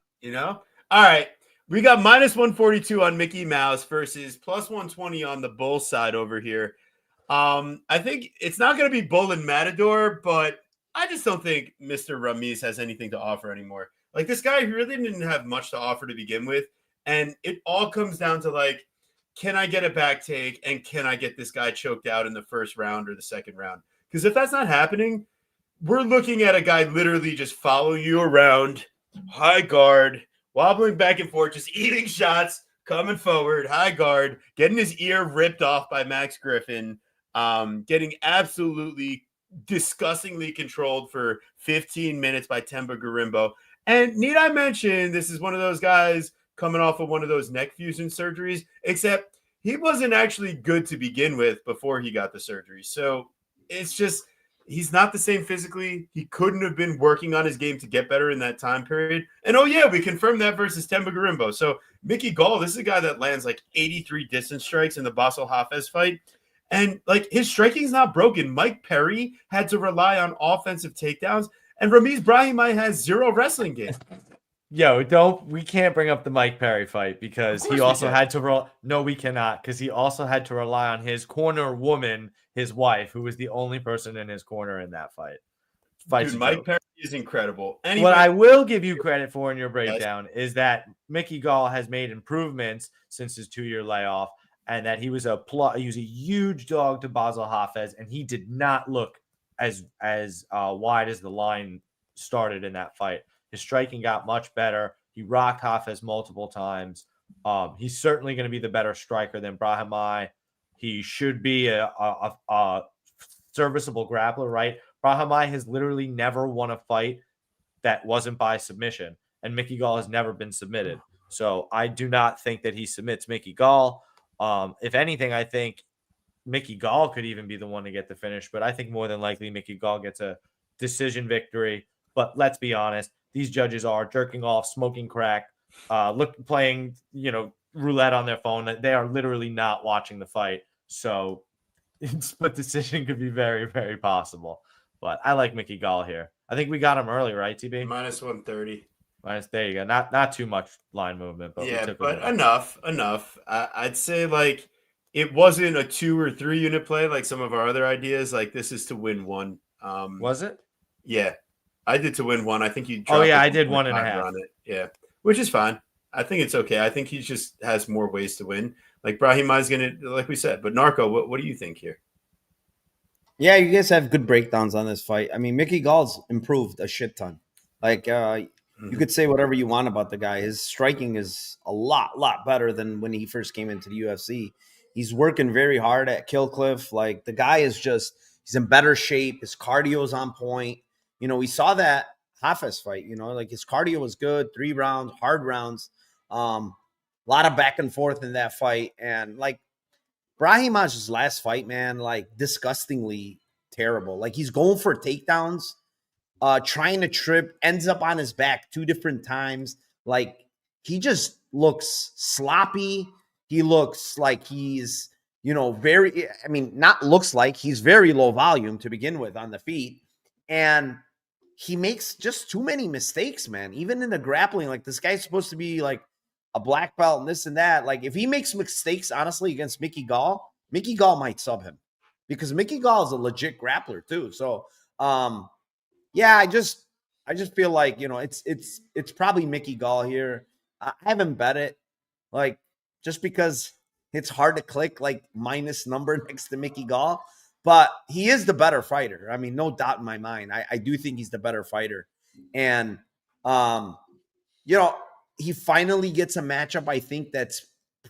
All right. We got minus 142 on Mickey Mouse versus plus 120 on the Bull side over here. I think it's not going to be Bull and Matador, but I just don't think Mr. Ramiz has anything to offer anymore. Like, this guy really didn't have much to offer to begin with. And it all comes down to, like, can I get a back take and can I get this guy choked out in the first round or the second round? Because if that's not happening, we're looking at a guy literally just following you around, high guard, wobbling back and forth, just eating shots, coming forward, high guard, getting his ear ripped off by Max Griffin, getting absolutely disgustingly controlled for 15 minutes by Temba Garimbo. And need I mention, this is one of those guys coming off of one of those neck fusion surgeries, except he wasn't actually good to begin with before he got the surgery. So it's just, he's not the same physically. He couldn't have been working on his game to get better in that time period. And we confirmed that versus Temba Garimbo. So Mickey Gole, this is a guy that lands like 83 distance strikes in the Basel Hafez fight. And like, his striking's not broken. Mike Perry had to rely on offensive takedowns, and Ramiz Brahimaj has 0 wrestling game. We can't bring up the Mike Perry fight because he also had to no, we cannot, because he also had to rely on his corner woman, his wife, who was the only person in his corner in that fight. Dude, Mike Perry is incredible. Anyway, what I will give you credit for in your breakdown is that Mickey Gall has made improvements since his 2-year layoff, and that he was a huge dog to Basel Hafez, and he did not look as wide as the line started in that fight. His striking got much better. He rocked Hafez multiple times. He's certainly going to be the better striker than Brahimaj. He should be a serviceable grappler, right? Brahimaj has literally never won a fight that wasn't by submission. and Mickey Gall has never been submitted. So I do not think that he submits Mickey Gall. If anything, I think Mickey Gall could even be the one to get the finish, but I think more than likely Mickey Gall gets a decision victory. But let's be honest, these judges are jerking off, smoking crack, playing, roulette on their phone. They are literally not watching the fight. So split decision could be very, very possible. But I like Mickey Gall here. I think we got him early, right, TB? Minus 130. There you go. Not too much line movement, but yeah, but enough. I'd say like it wasn't a 2 or 3 unit play like some of our other ideas. Like this is to win 1. Was it? Yeah, I did to win 1. I think you. Oh yeah, I did 1.5 on it. Yeah, which is fine. I think it's okay. I think he just has more ways to win. Like Brahimaj is gonna, like we said. But Narco, what do you think here? Yeah, you guys have good breakdowns on this fight. I mean, Mickey Gall's improved a shit ton. Like, you could say whatever you want about the guy. His striking is a lot better than when he first came into the UFC. He's working very hard at Kill Cliff. Like, the guy is he's in better shape. His cardio's on point. We saw that Hafez fight, like his cardio was good. 3 rounds, hard rounds. A lot of back and forth in that fight. And, like, Brahimaj's last fight, man, like disgustingly terrible. Like he's going for takedowns, trying to trip, ends up on his back 2 different times. Like he just looks sloppy. He looks like he's, not looks like he's very low volume to begin with on the feet. And he makes just too many mistakes, man. Even in the grappling, like this guy's supposed to be like a black belt and this and that. Like if he makes mistakes, honestly, against Mickey Gall might sub him because Mickey Gall is a legit grappler too. So, yeah, I just feel like, it's probably Mickey Gall here. I haven't bet it, like, just because it's hard to click like minus number next to Mickey Gall, but he is the better fighter. I mean, no doubt in my mind. I do think he's the better fighter. And, he finally gets a matchup, I think, that's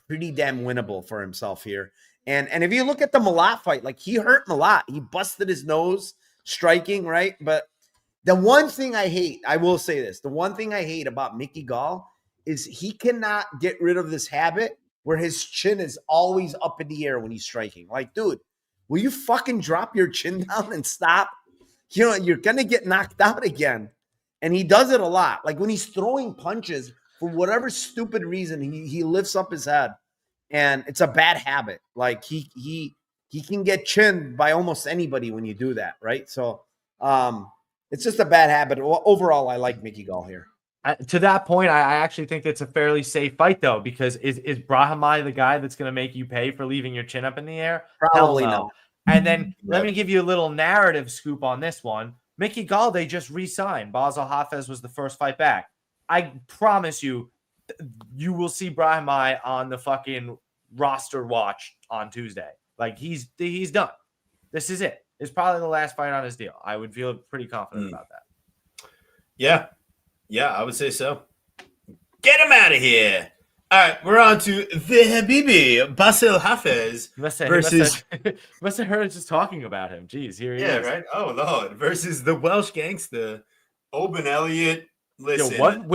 pretty damn winnable for himself here. And if you look at the Malat fight, like he hurt Malat. He busted his nose striking, right? But the one thing I hate, I will say this, the one thing I hate about Mickey Gall is he cannot get rid of this habit where his chin is always up in the air when he's striking. Like, dude, will you fucking drop your chin down and stop? You're going to get knocked out again. And he does it a lot. Like when he's throwing punches, for whatever stupid reason, he lifts up his head, and it's a bad habit. Like he can get chinned by almost anybody when you do that, right? So it's just a bad habit. Overall, I like Mickey Gall here. To that point, I actually think it's a fairly safe fight, though, because is Brahimaj the guy that's going to make you pay for leaving your chin up in the air? Probably not. And then let me give you a little narrative scoop on this one. Mickey Gall, they just re-signed. Basel Hafez was the first fight back. I promise you, you will see Brahimaj on the fucking roster watch on Tuesday. Like he's done. This is it. It's probably the last fight on his deal. I would feel pretty confident about that. Yeah, I would say so. Get him out of here. All right, we're on to the Habibi, Basel Hafez versus. Must have heard us just talking about him. Jeez, here he is. Yeah, right. Oh Lord, versus the Welsh gangster, Oban Elliott. Listen,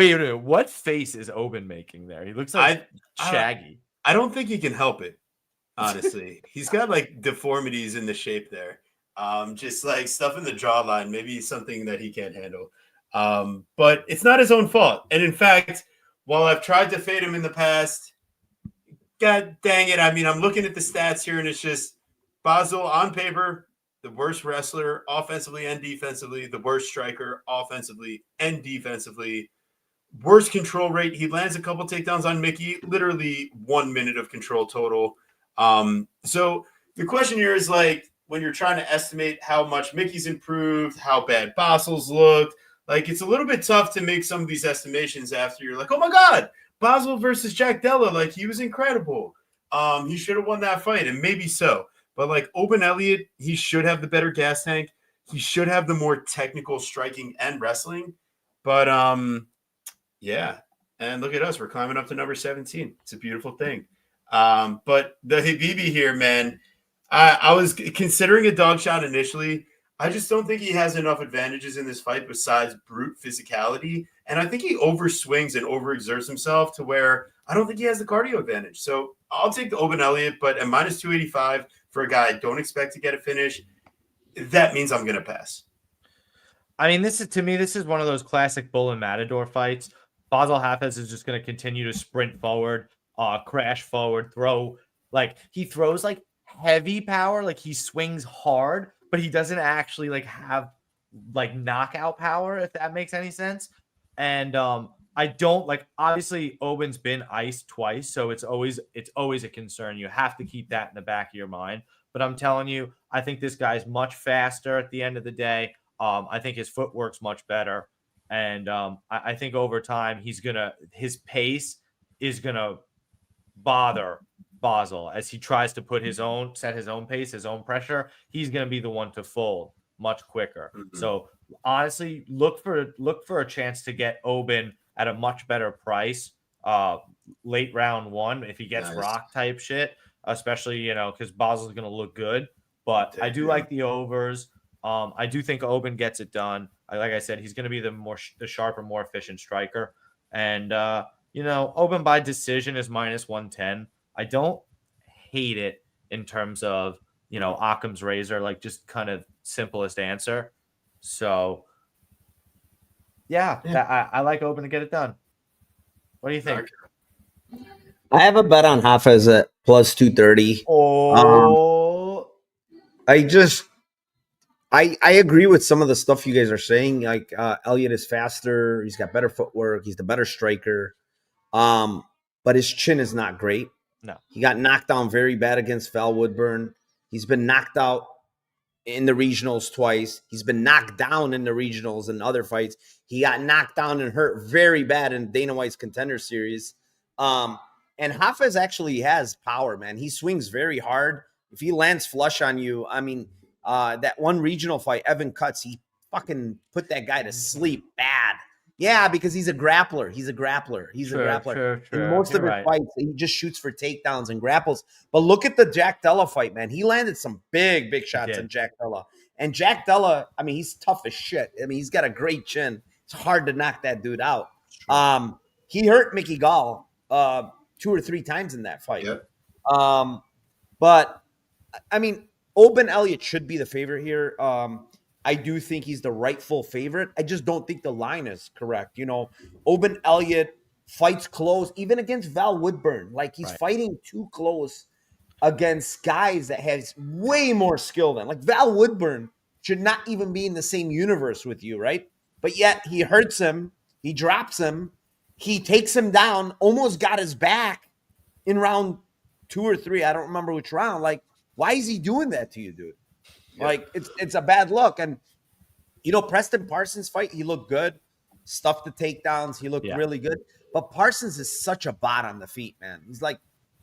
what face is Oban making there? He looks like Shaggy. I don't think he can help it, honestly. He's got like deformities in the shape there. Just like stuff in the jawline, maybe something that he can't handle. But it's not his own fault. And in fact, while I've tried to fade him in the past, God dang it. I mean, I'm looking at the stats here and it's just Basel on paper, the worst wrestler offensively and defensively, the worst striker offensively and defensively, worst control rate. He lands a couple takedowns on Mickey, literally 1 minute of control total. So the question here is like, when you're trying to estimate how much Mickey's improved, how bad Basel's looked, like it's a little bit tough to make some of these estimations after you're like, oh my God, Basel versus Jack Della, like he was incredible. He should have won that fight, and maybe so. But like Oban Elliott, he should have the better gas tank. He should have the more technical striking and wrestling. But yeah. And look at us. We're climbing up to number 17. It's a beautiful thing. But the Habibi here, man, I was considering a dog shot initially. I just don't think he has enough advantages in this fight besides brute physicality And I think he overswings and overexerts himself to where I don't think he has the cardio advantage. So I'll take the Oban Elliott, but at minus 285 for a guy I don't expect to get a finish, that means I'm going to pass. I mean, this is one of those classic Bull and Matador fights. Basel Hafez is just going to continue to sprint forward, crash forward, throw. Like, he throws like heavy power, like he swings hard, but he doesn't actually like have like knockout power, if that makes any sense. And I don't like, obviously Oban's been iced twice, so it's always a concern. You have to keep that in the back of your mind. But I'm telling you, I think this guy's much faster at the end of the day. I think his footwork's much better. And I think over time his pace is gonna bother Basel as he tries to set his own pace, his own pressure. He's gonna be the one to fold much quicker. Mm-hmm. So honestly, look for a chance to get Oban at a much better price late round 1 if he gets rock type shit, especially because Basel's gonna look good. But I do like the overs. I do think Oban gets it done. Like I said, he's going to be the sharper, more efficient striker. And, Oban by decision is minus 110. I don't hate it in terms of, Occam's razor, like just kind of simplest answer. So, yeah. I like Oban to get it done. What do you think? I have a bet on Hafez at plus 230. I agree with some of the stuff you guys are saying. Like Elliott is faster. He's got better footwork. He's the better striker. But his chin is not great. No. He got knocked down very bad against Val Woodburn. He's been knocked out in the regionals twice. He's been knocked down in the regionals and other fights. He got knocked down and hurt very bad in Dana White's Contender Series. And Hafez actually has power, man. He swings very hard. If he lands flush on you, I mean – that one regional fight, Evan Cutts, he fucking put that guy to sleep bad. Yeah, because he's a grappler. He's a grappler. True. In most of his fights, he just shoots for takedowns and grapples. But look at the Jack Della fight, man. He landed some big shots on Jack Della. And Jack Della, I mean, he's tough as shit. I mean, he's got a great chin. It's hard to knock that dude out. He hurt Mickey Gall 2 or 3 times in that fight. Yep. But, I mean, Oban Elliott should be the favorite here. I do think he's the rightful favorite. I just don't think the line is correct. Oban Elliott fights close, even against Val Woodburn. Like, he's fighting too close against guys that has way more skill than. Like, Val Woodburn should not even be in the same universe with you, right? But yet he hurts him. He drops him. He takes him down, almost got his back in round 2 or 3. I don't remember which round. Like, why is he doing that to you, dude? Yeah. Like, it's a bad look. And, Preston Parsons' fight, he looked good. Stuffed the takedowns. He looked really good. But Parsons is such a bot on the feet, man.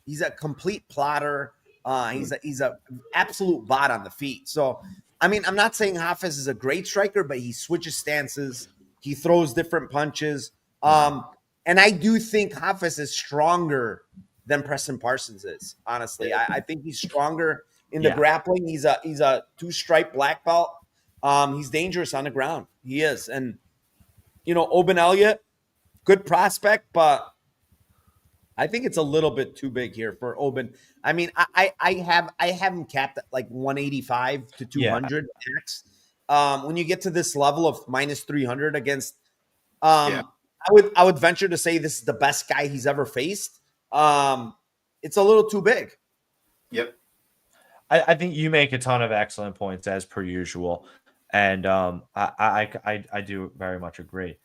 He's a complete plotter. He's a absolute bot on the feet. So, I mean, I'm not saying Hafez is a great striker, but he switches stances. He throws different punches. And I do think Hafez is stronger than Preston Parsons is, honestly. I think he's stronger in the grappling. He's a 2-stripe black belt. He's dangerous on the ground. He is. And, Oban Elliott, good prospect, but I think it's a little bit too big here for Oban. I mean, I have him capped at like 185 to 200 max. When you get to this level of minus 300 against I would venture to say this is the best guy he's ever faced. It's a little too big. Yep. I think you make a ton of excellent points as per usual. And I do very much agree.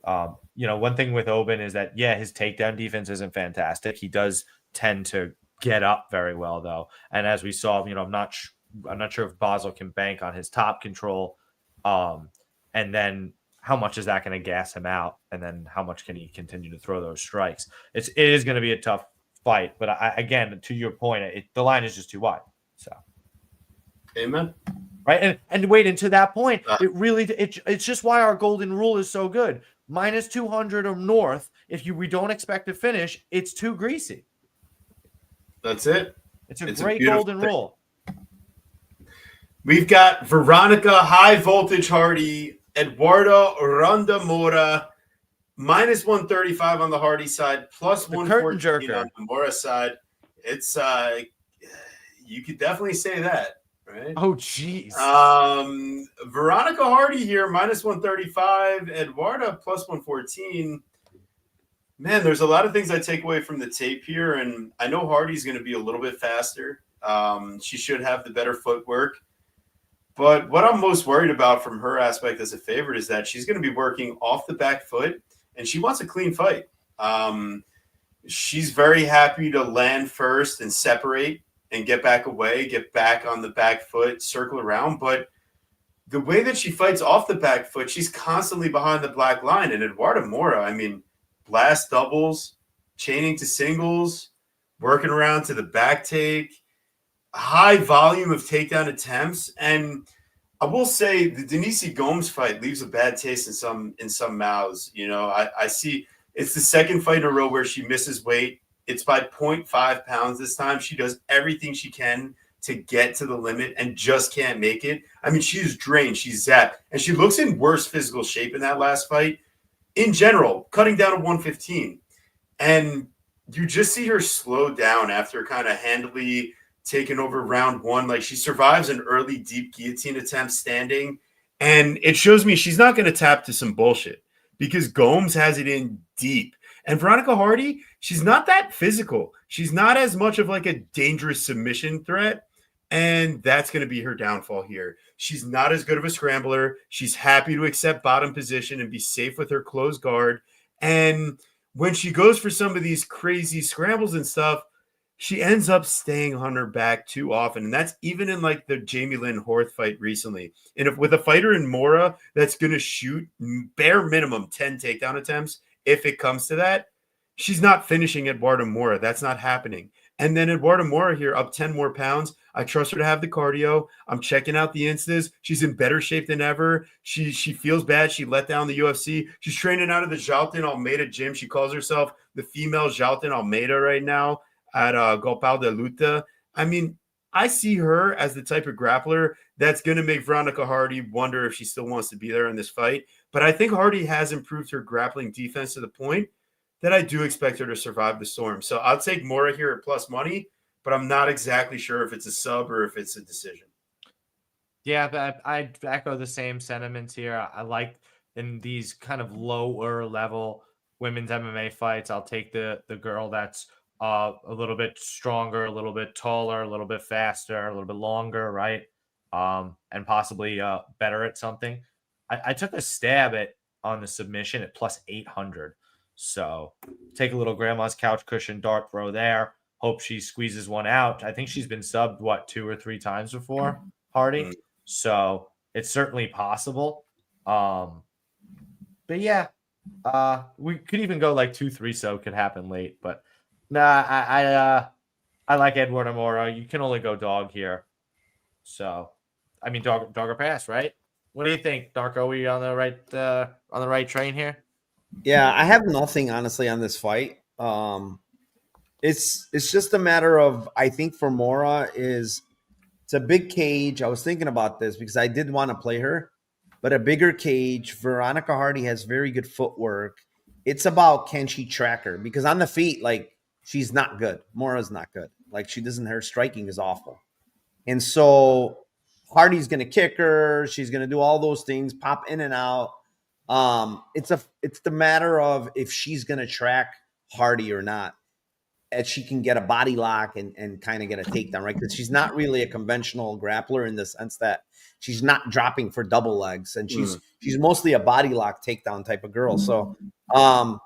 One thing with Oban is that, his takedown defense isn't fantastic. He does tend to get up very well, though. And as we saw, I'm not sure if Basel can bank on his top control. And then how much is that going to gas him out? And then how much can he continue to throw those strikes? It is going to be a tough fight. But again, to your point, the line is just too wide. So, amen. Right. And wait, and to that point, it's just why our golden rule is so good. Minus 200 or north. If we don't expect to finish, it's too greasy. That's it. It's a great golden rule. We've got Veronica High Voltage Hardy, Eduardo Ronda Moura, minus 135 on the Hardy side, plus The curtain 114 jerker. on the Moura side. It's you could definitely say that, right? Oh, jeez. Veronica Hardy here, minus 135. Eduarda, plus 114. Man, there's a lot of things I take away from the tape here, and I know Hardy's going to be a little bit faster. She should have the better footwork. But what I'm most worried about from her aspect as a favorite is that she's going to be working off the back foot, and she wants a clean fight. She's very happy to land first and separate and get back away, get back on the back foot, circle around. But the way that she fights off the back foot, she's constantly behind the black line. And Eduarda Moura, I mean, blast doubles, chaining to singles, working around to the back take, high volume of takedown attempts. And I will say the Denise Gomes fight leaves a bad taste in some mouths. You know, I see it's the second fight in a row where she misses weight. It's by 0.5 pounds this time. She does everything she can to get to the limit and just can't make it. I mean, she's drained, she's zapped, and she looks in worse physical shape in that last fight. In general, cutting down to 115. And you just see her slow down after kind of handily taking over round one. Like she survives an early deep guillotine attempt standing. And it shows me she's not going to tap to some bullshit because Gomes has it in deep. And Veronica Hardy, she's not that physical. She's not as much of like a dangerous submission threat. And that's going to be her downfall here. She's not as good of a scrambler. She's happy to accept bottom position and be safe with her closed guard. And when she goes for some of these crazy scrambles and stuff, she ends up staying on her back too often. And that's even in like the Jamie Lynn Horth fight recently. And if with a fighter in Moura that's going to shoot bare minimum 10 takedown attempts, if it comes to that, she's not finishing Eduarda Moura. That's not happening. And then Eduarda Moura here up 10 more pounds. I trust her to have the cardio. I'm checking out the instas. She's in better shape than ever. She feels bad. She let down the UFC. She's training out of the Jaltin Almeida gym. She calls herself the female Jaltin Almeida right now at Gopal de Luta. I mean, I see her as the type of grappler that's going to make Veronica Hardy wonder if she still wants to be there in this fight. But I think Hardy has improved her grappling defense to the point that I do expect her to survive the storm. So I'll take Moura here at plus money, but I'm not exactly sure if it's a sub or if it's a decision. Yeah, but I echo the same sentiments here. I like in these kind of lower level women's MMA fights, I'll take the girl that's a little bit stronger, a little bit taller, a little bit faster, a little bit longer, right? And possibly better at something. I took a stab on the submission at plus 800. So take a little grandma's couch cushion dart throw there. Hope she squeezes one out. I think she's been subbed, 2 or 3 times before, Hardy. So it's certainly possible. But yeah, we could even go like 2-3, so it could happen late. But nah, I like Eduarda Moura. You can only go dog here. So, I mean, dog or pass, right? What do you think, Darko? Are we on the right train here? Yeah, I have nothing honestly on this fight. It's just a matter of, I think for Moura it's a big cage. I was thinking about this because I did want to play her, but a bigger cage. Veronica Hardy has very good footwork. It's about, can she track her? Because on the feet, like, she's not good. Mora's not good. Like, her striking is awful. And so Hardy's going to kick her. She's going to do all those things, pop in and out. It's the matter of if she's going to track Hardy or not, as she can get a body lock and kind of get a takedown, right? Because she's not really a conventional grappler in the sense that she's not dropping for double legs, and she's mostly a body lock takedown type of girl. So I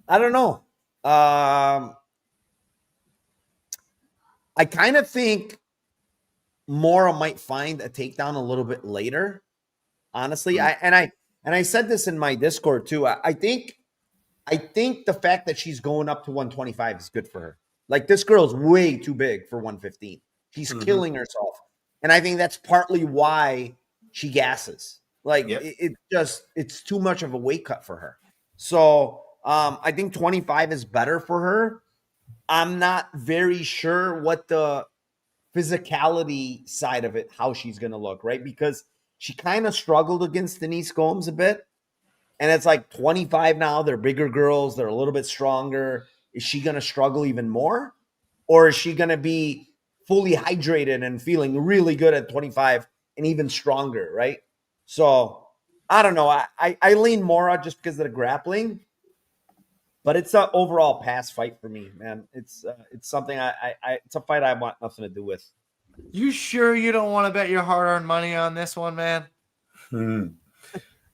don't know. I kind of think Moura might find a takedown a little bit later. Honestly, I said this in my Discord too. I think the fact that she's going up to 125 is good for her. Like, this girl's way too big for 115. She's killing herself. And I think that's partly why she gasses. Like, it's too much of a weight cut for her. So I think 25 is better for her. I'm not very sure what the physicality side of it, how she's going to look, right? Because she kind of struggled against Denise Gomes a bit. And it's like 25 now. They're bigger girls. They're a little bit stronger. Is she going to struggle even more? Or is she going to be fully hydrated and feeling really good at 25 and even stronger, right? So I don't know. I lean Moura just because of the grappling. But it's an overall pass fight for me, man. It's something it's a fight I want nothing to do with. You sure you don't want to bet your hard-earned money on this one, man?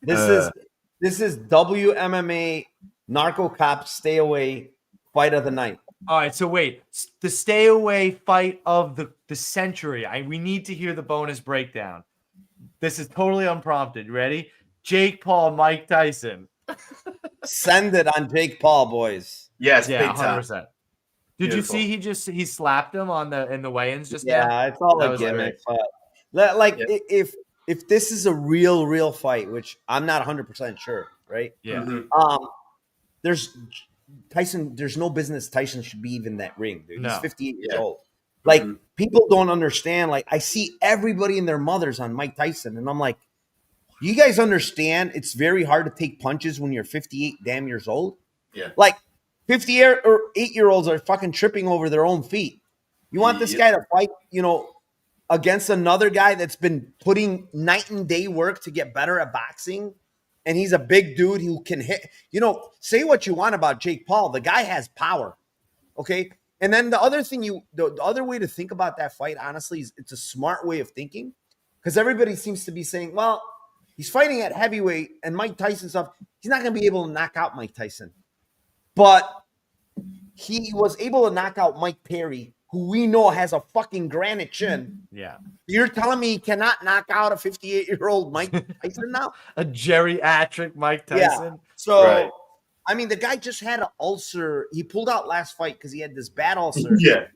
This is WMMA Narco Cop Stay Away Fight of the Night. All right, so wait, the stay away fight of the century. We need to hear the bonus breakdown. This is totally unprompted. You ready? Jake Paul, Mike Tyson. Send it on Jake Paul, boys. Yes, Yeah, big time. 100%. Did Beautiful. you see he slapped him in the weigh-ins just now? Yeah, it's all That a was gimmick. great. But like, Yeah. if this is a real fight, which I'm not 100% sure, right? Yeah. Mhm. There's Tyson. There's no business Tyson should be even that ring, dude. No. He's 58 years Yeah. old. Like, Mhm. people don't understand. Like, I see everybody and their mothers on Mike Tyson, and I'm like, you guys understand it's very hard to take punches when you're 58 damn years old? Yeah. Like, 58 or 8-year-olds are fucking tripping over their own feet. You want this guy to fight, against another guy that's been putting night and day work to get better at boxing, and he's a big dude who can hit. Say what you want about Jake Paul. The guy has power, okay? And then the other thing the other way to think about that fight, honestly, is it's a smart way of thinking, because everybody seems to be saying, well, he's fighting at heavyweight and Mike Tyson stuff. He's not going to be able to knock out Mike Tyson. But he was able to knock out Mike Perry, who we know has a fucking granite chin. Yeah. You're telling me he cannot knock out a 58-year-old Mike Tyson now? A geriatric Mike Tyson. Yeah. So, Right. I mean, the guy just had an ulcer. He pulled out last fight because he had this bad ulcer. Yeah.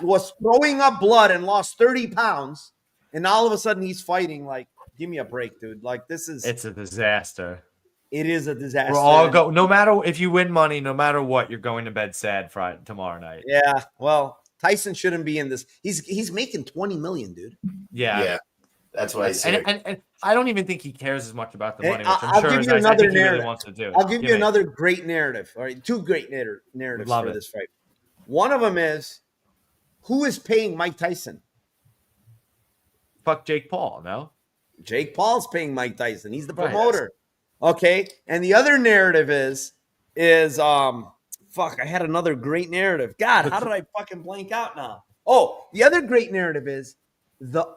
Was throwing up blood and lost 30 pounds. And all of a sudden he's fighting. Like, give me a break, dude. Like, It's a disaster. it is a disaster. We're all no matter if you win money, no matter what, you're going to bed sad Friday tomorrow night. Yeah. Well, Tyson shouldn't be in this. He's making 20 million, dude. Yeah. Yeah. That's why he's here. And I don't even think he cares as much about the Hey, money, which I'm I'll sure give is you nice. I another think he really narrative. wants to do it. I'll give you me. another great narrative. All right, two great narratives Love for it. this fight. One of them is, who is paying Mike Tyson? Fuck Jake Paul, no? Jake Paul's paying Mike Tyson. He's the Right. promoter. Okay. And the other narrative is fuck, I had another great narrative. God, how did I fucking blank out now? Oh, the other great narrative is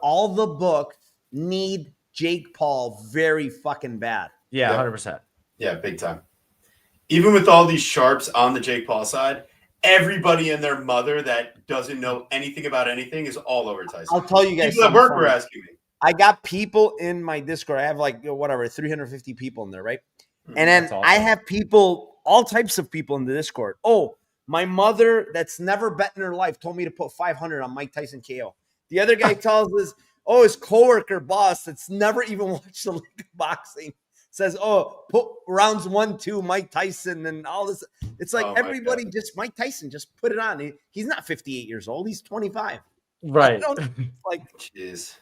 all the books need Jake Paul very fucking bad. Yeah, Yeah. 100%. Yeah, big time. Even with all these sharps on the Jake Paul side, everybody and their mother that doesn't know anything about anything is all over Tyson. I'll tell you guys. People at something work were funny. asking me. I got people in my Discord. I have like 350 people in there, right? And then That's awesome. I have people, all types of people in the Discord. Oh, my mother that's never bet in her life told me to put 500 on Mike Tyson KO. The other guy tells us, his coworker boss that's never even watched the league of boxing says, put rounds 1-2 Mike Tyson and all this. It's like everybody just Mike Tyson just put it on. He's not 58 years old. He's 25. Right. Like, Jeez.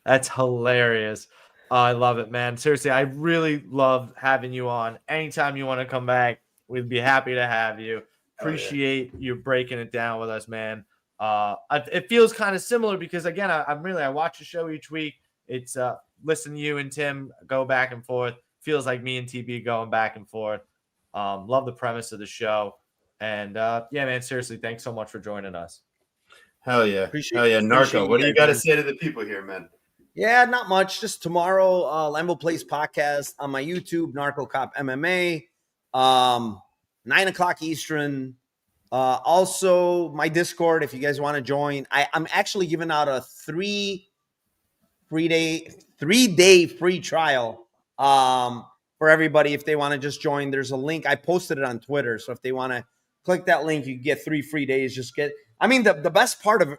That's hilarious. I love it, man. Seriously, I really love having you on. Anytime you want to come back, we'd be happy to have you. Appreciate you breaking it down with us, man. It feels kind of similar because, again, I watch the show each week. It's listen to you and Tim go back and forth. Feels like me and TB going back and forth. Love the premise of the show. And, yeah, man, seriously, thanks so much for joining us. Hell yeah. Hell yeah. Narco, what do you got to say to the people here, man? Yeah, not much. Just tomorrow, Lambeau Place podcast on my YouTube, Narco Cop MMA, 9:00 Eastern. Also, my Discord, if you guys want to join. I'm actually giving out a 3-day free trial for everybody if they want to just join. There's a link. I posted it on Twitter, so if they want to click that link, you get 3 free days. The best part of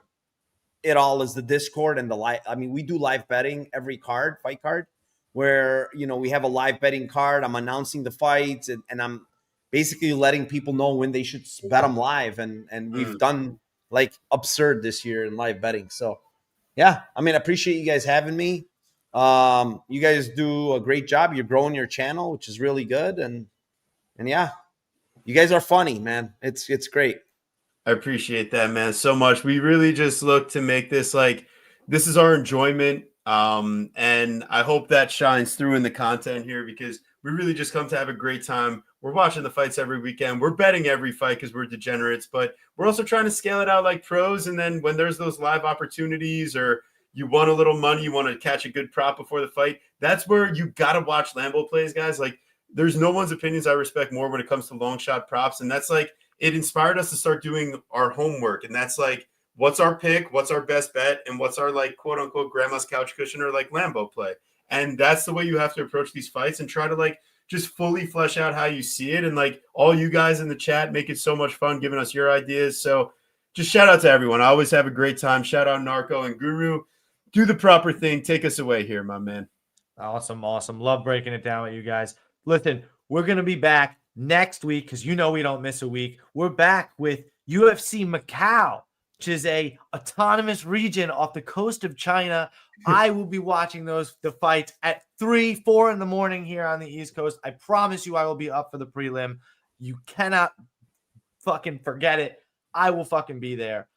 it all is the Discord and the live. I mean, we do live betting every fight card, where, we have a live betting card. I'm announcing the fights and I'm basically letting people know when they should bet them live. And we've done like absurd this year in live betting. So yeah, I mean, I appreciate you guys having me. You guys do a great job. You're growing your channel, which is really good. And yeah, you guys are funny, man. It's great. I appreciate that, man, so much. We really just look to make this like this is our enjoyment. And I hope that shines through in the content here because we really just come to have a great time. We're watching the fights every weekend. We're betting every fight because we're degenerates, but we're also trying to scale it out like pros. And then when there's those live opportunities or you want a little money, you want to catch a good prop before the fight, that's where you got to watch Lambo plays, guys. Like there's no one's opinions I respect more when it comes to long shot props. And that's like, it inspired us to start doing our homework. And that's like, what's our pick? What's our best bet? And what's our like quote unquote grandma's couch cushion or like Lambo play? And that's the way you have to approach these fights and try to like just fully flesh out how you see it. And like all you guys in the chat make it so much fun giving us your ideas. So just shout out to everyone. I always have a great time. Shout out Narco and Guru. Do the proper thing. Take us away here, my man. Awesome. Love breaking it down with you guys. Listen, we're going to be back next week because you know we don't miss a week. We're back with UFC Macau, which is a autonomous region off the coast of China. I will be watching the fights at 3, 4 in the morning here on the East Coast. I promise you I will be up for the prelim. You cannot fucking forget it. I will fucking be there.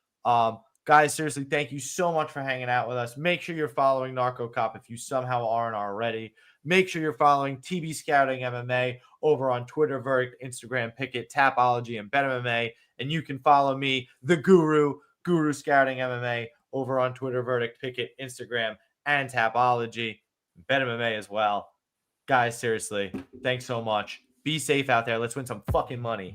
Guys, seriously, thank you so much for hanging out with us. Make sure you're following Narco Cop if you somehow aren't already. Make sure you're following TB Scouting MMA over on Twitter, Verdict, Instagram, Picket, Tapology, and Bet MMA. And you can follow me, the Guru Scouting MMA, over on Twitter, Verdict, Picket, Instagram, and Tapology, Bet MMA as well. Guys, seriously, thanks so much. Be safe out there. Let's win some fucking money.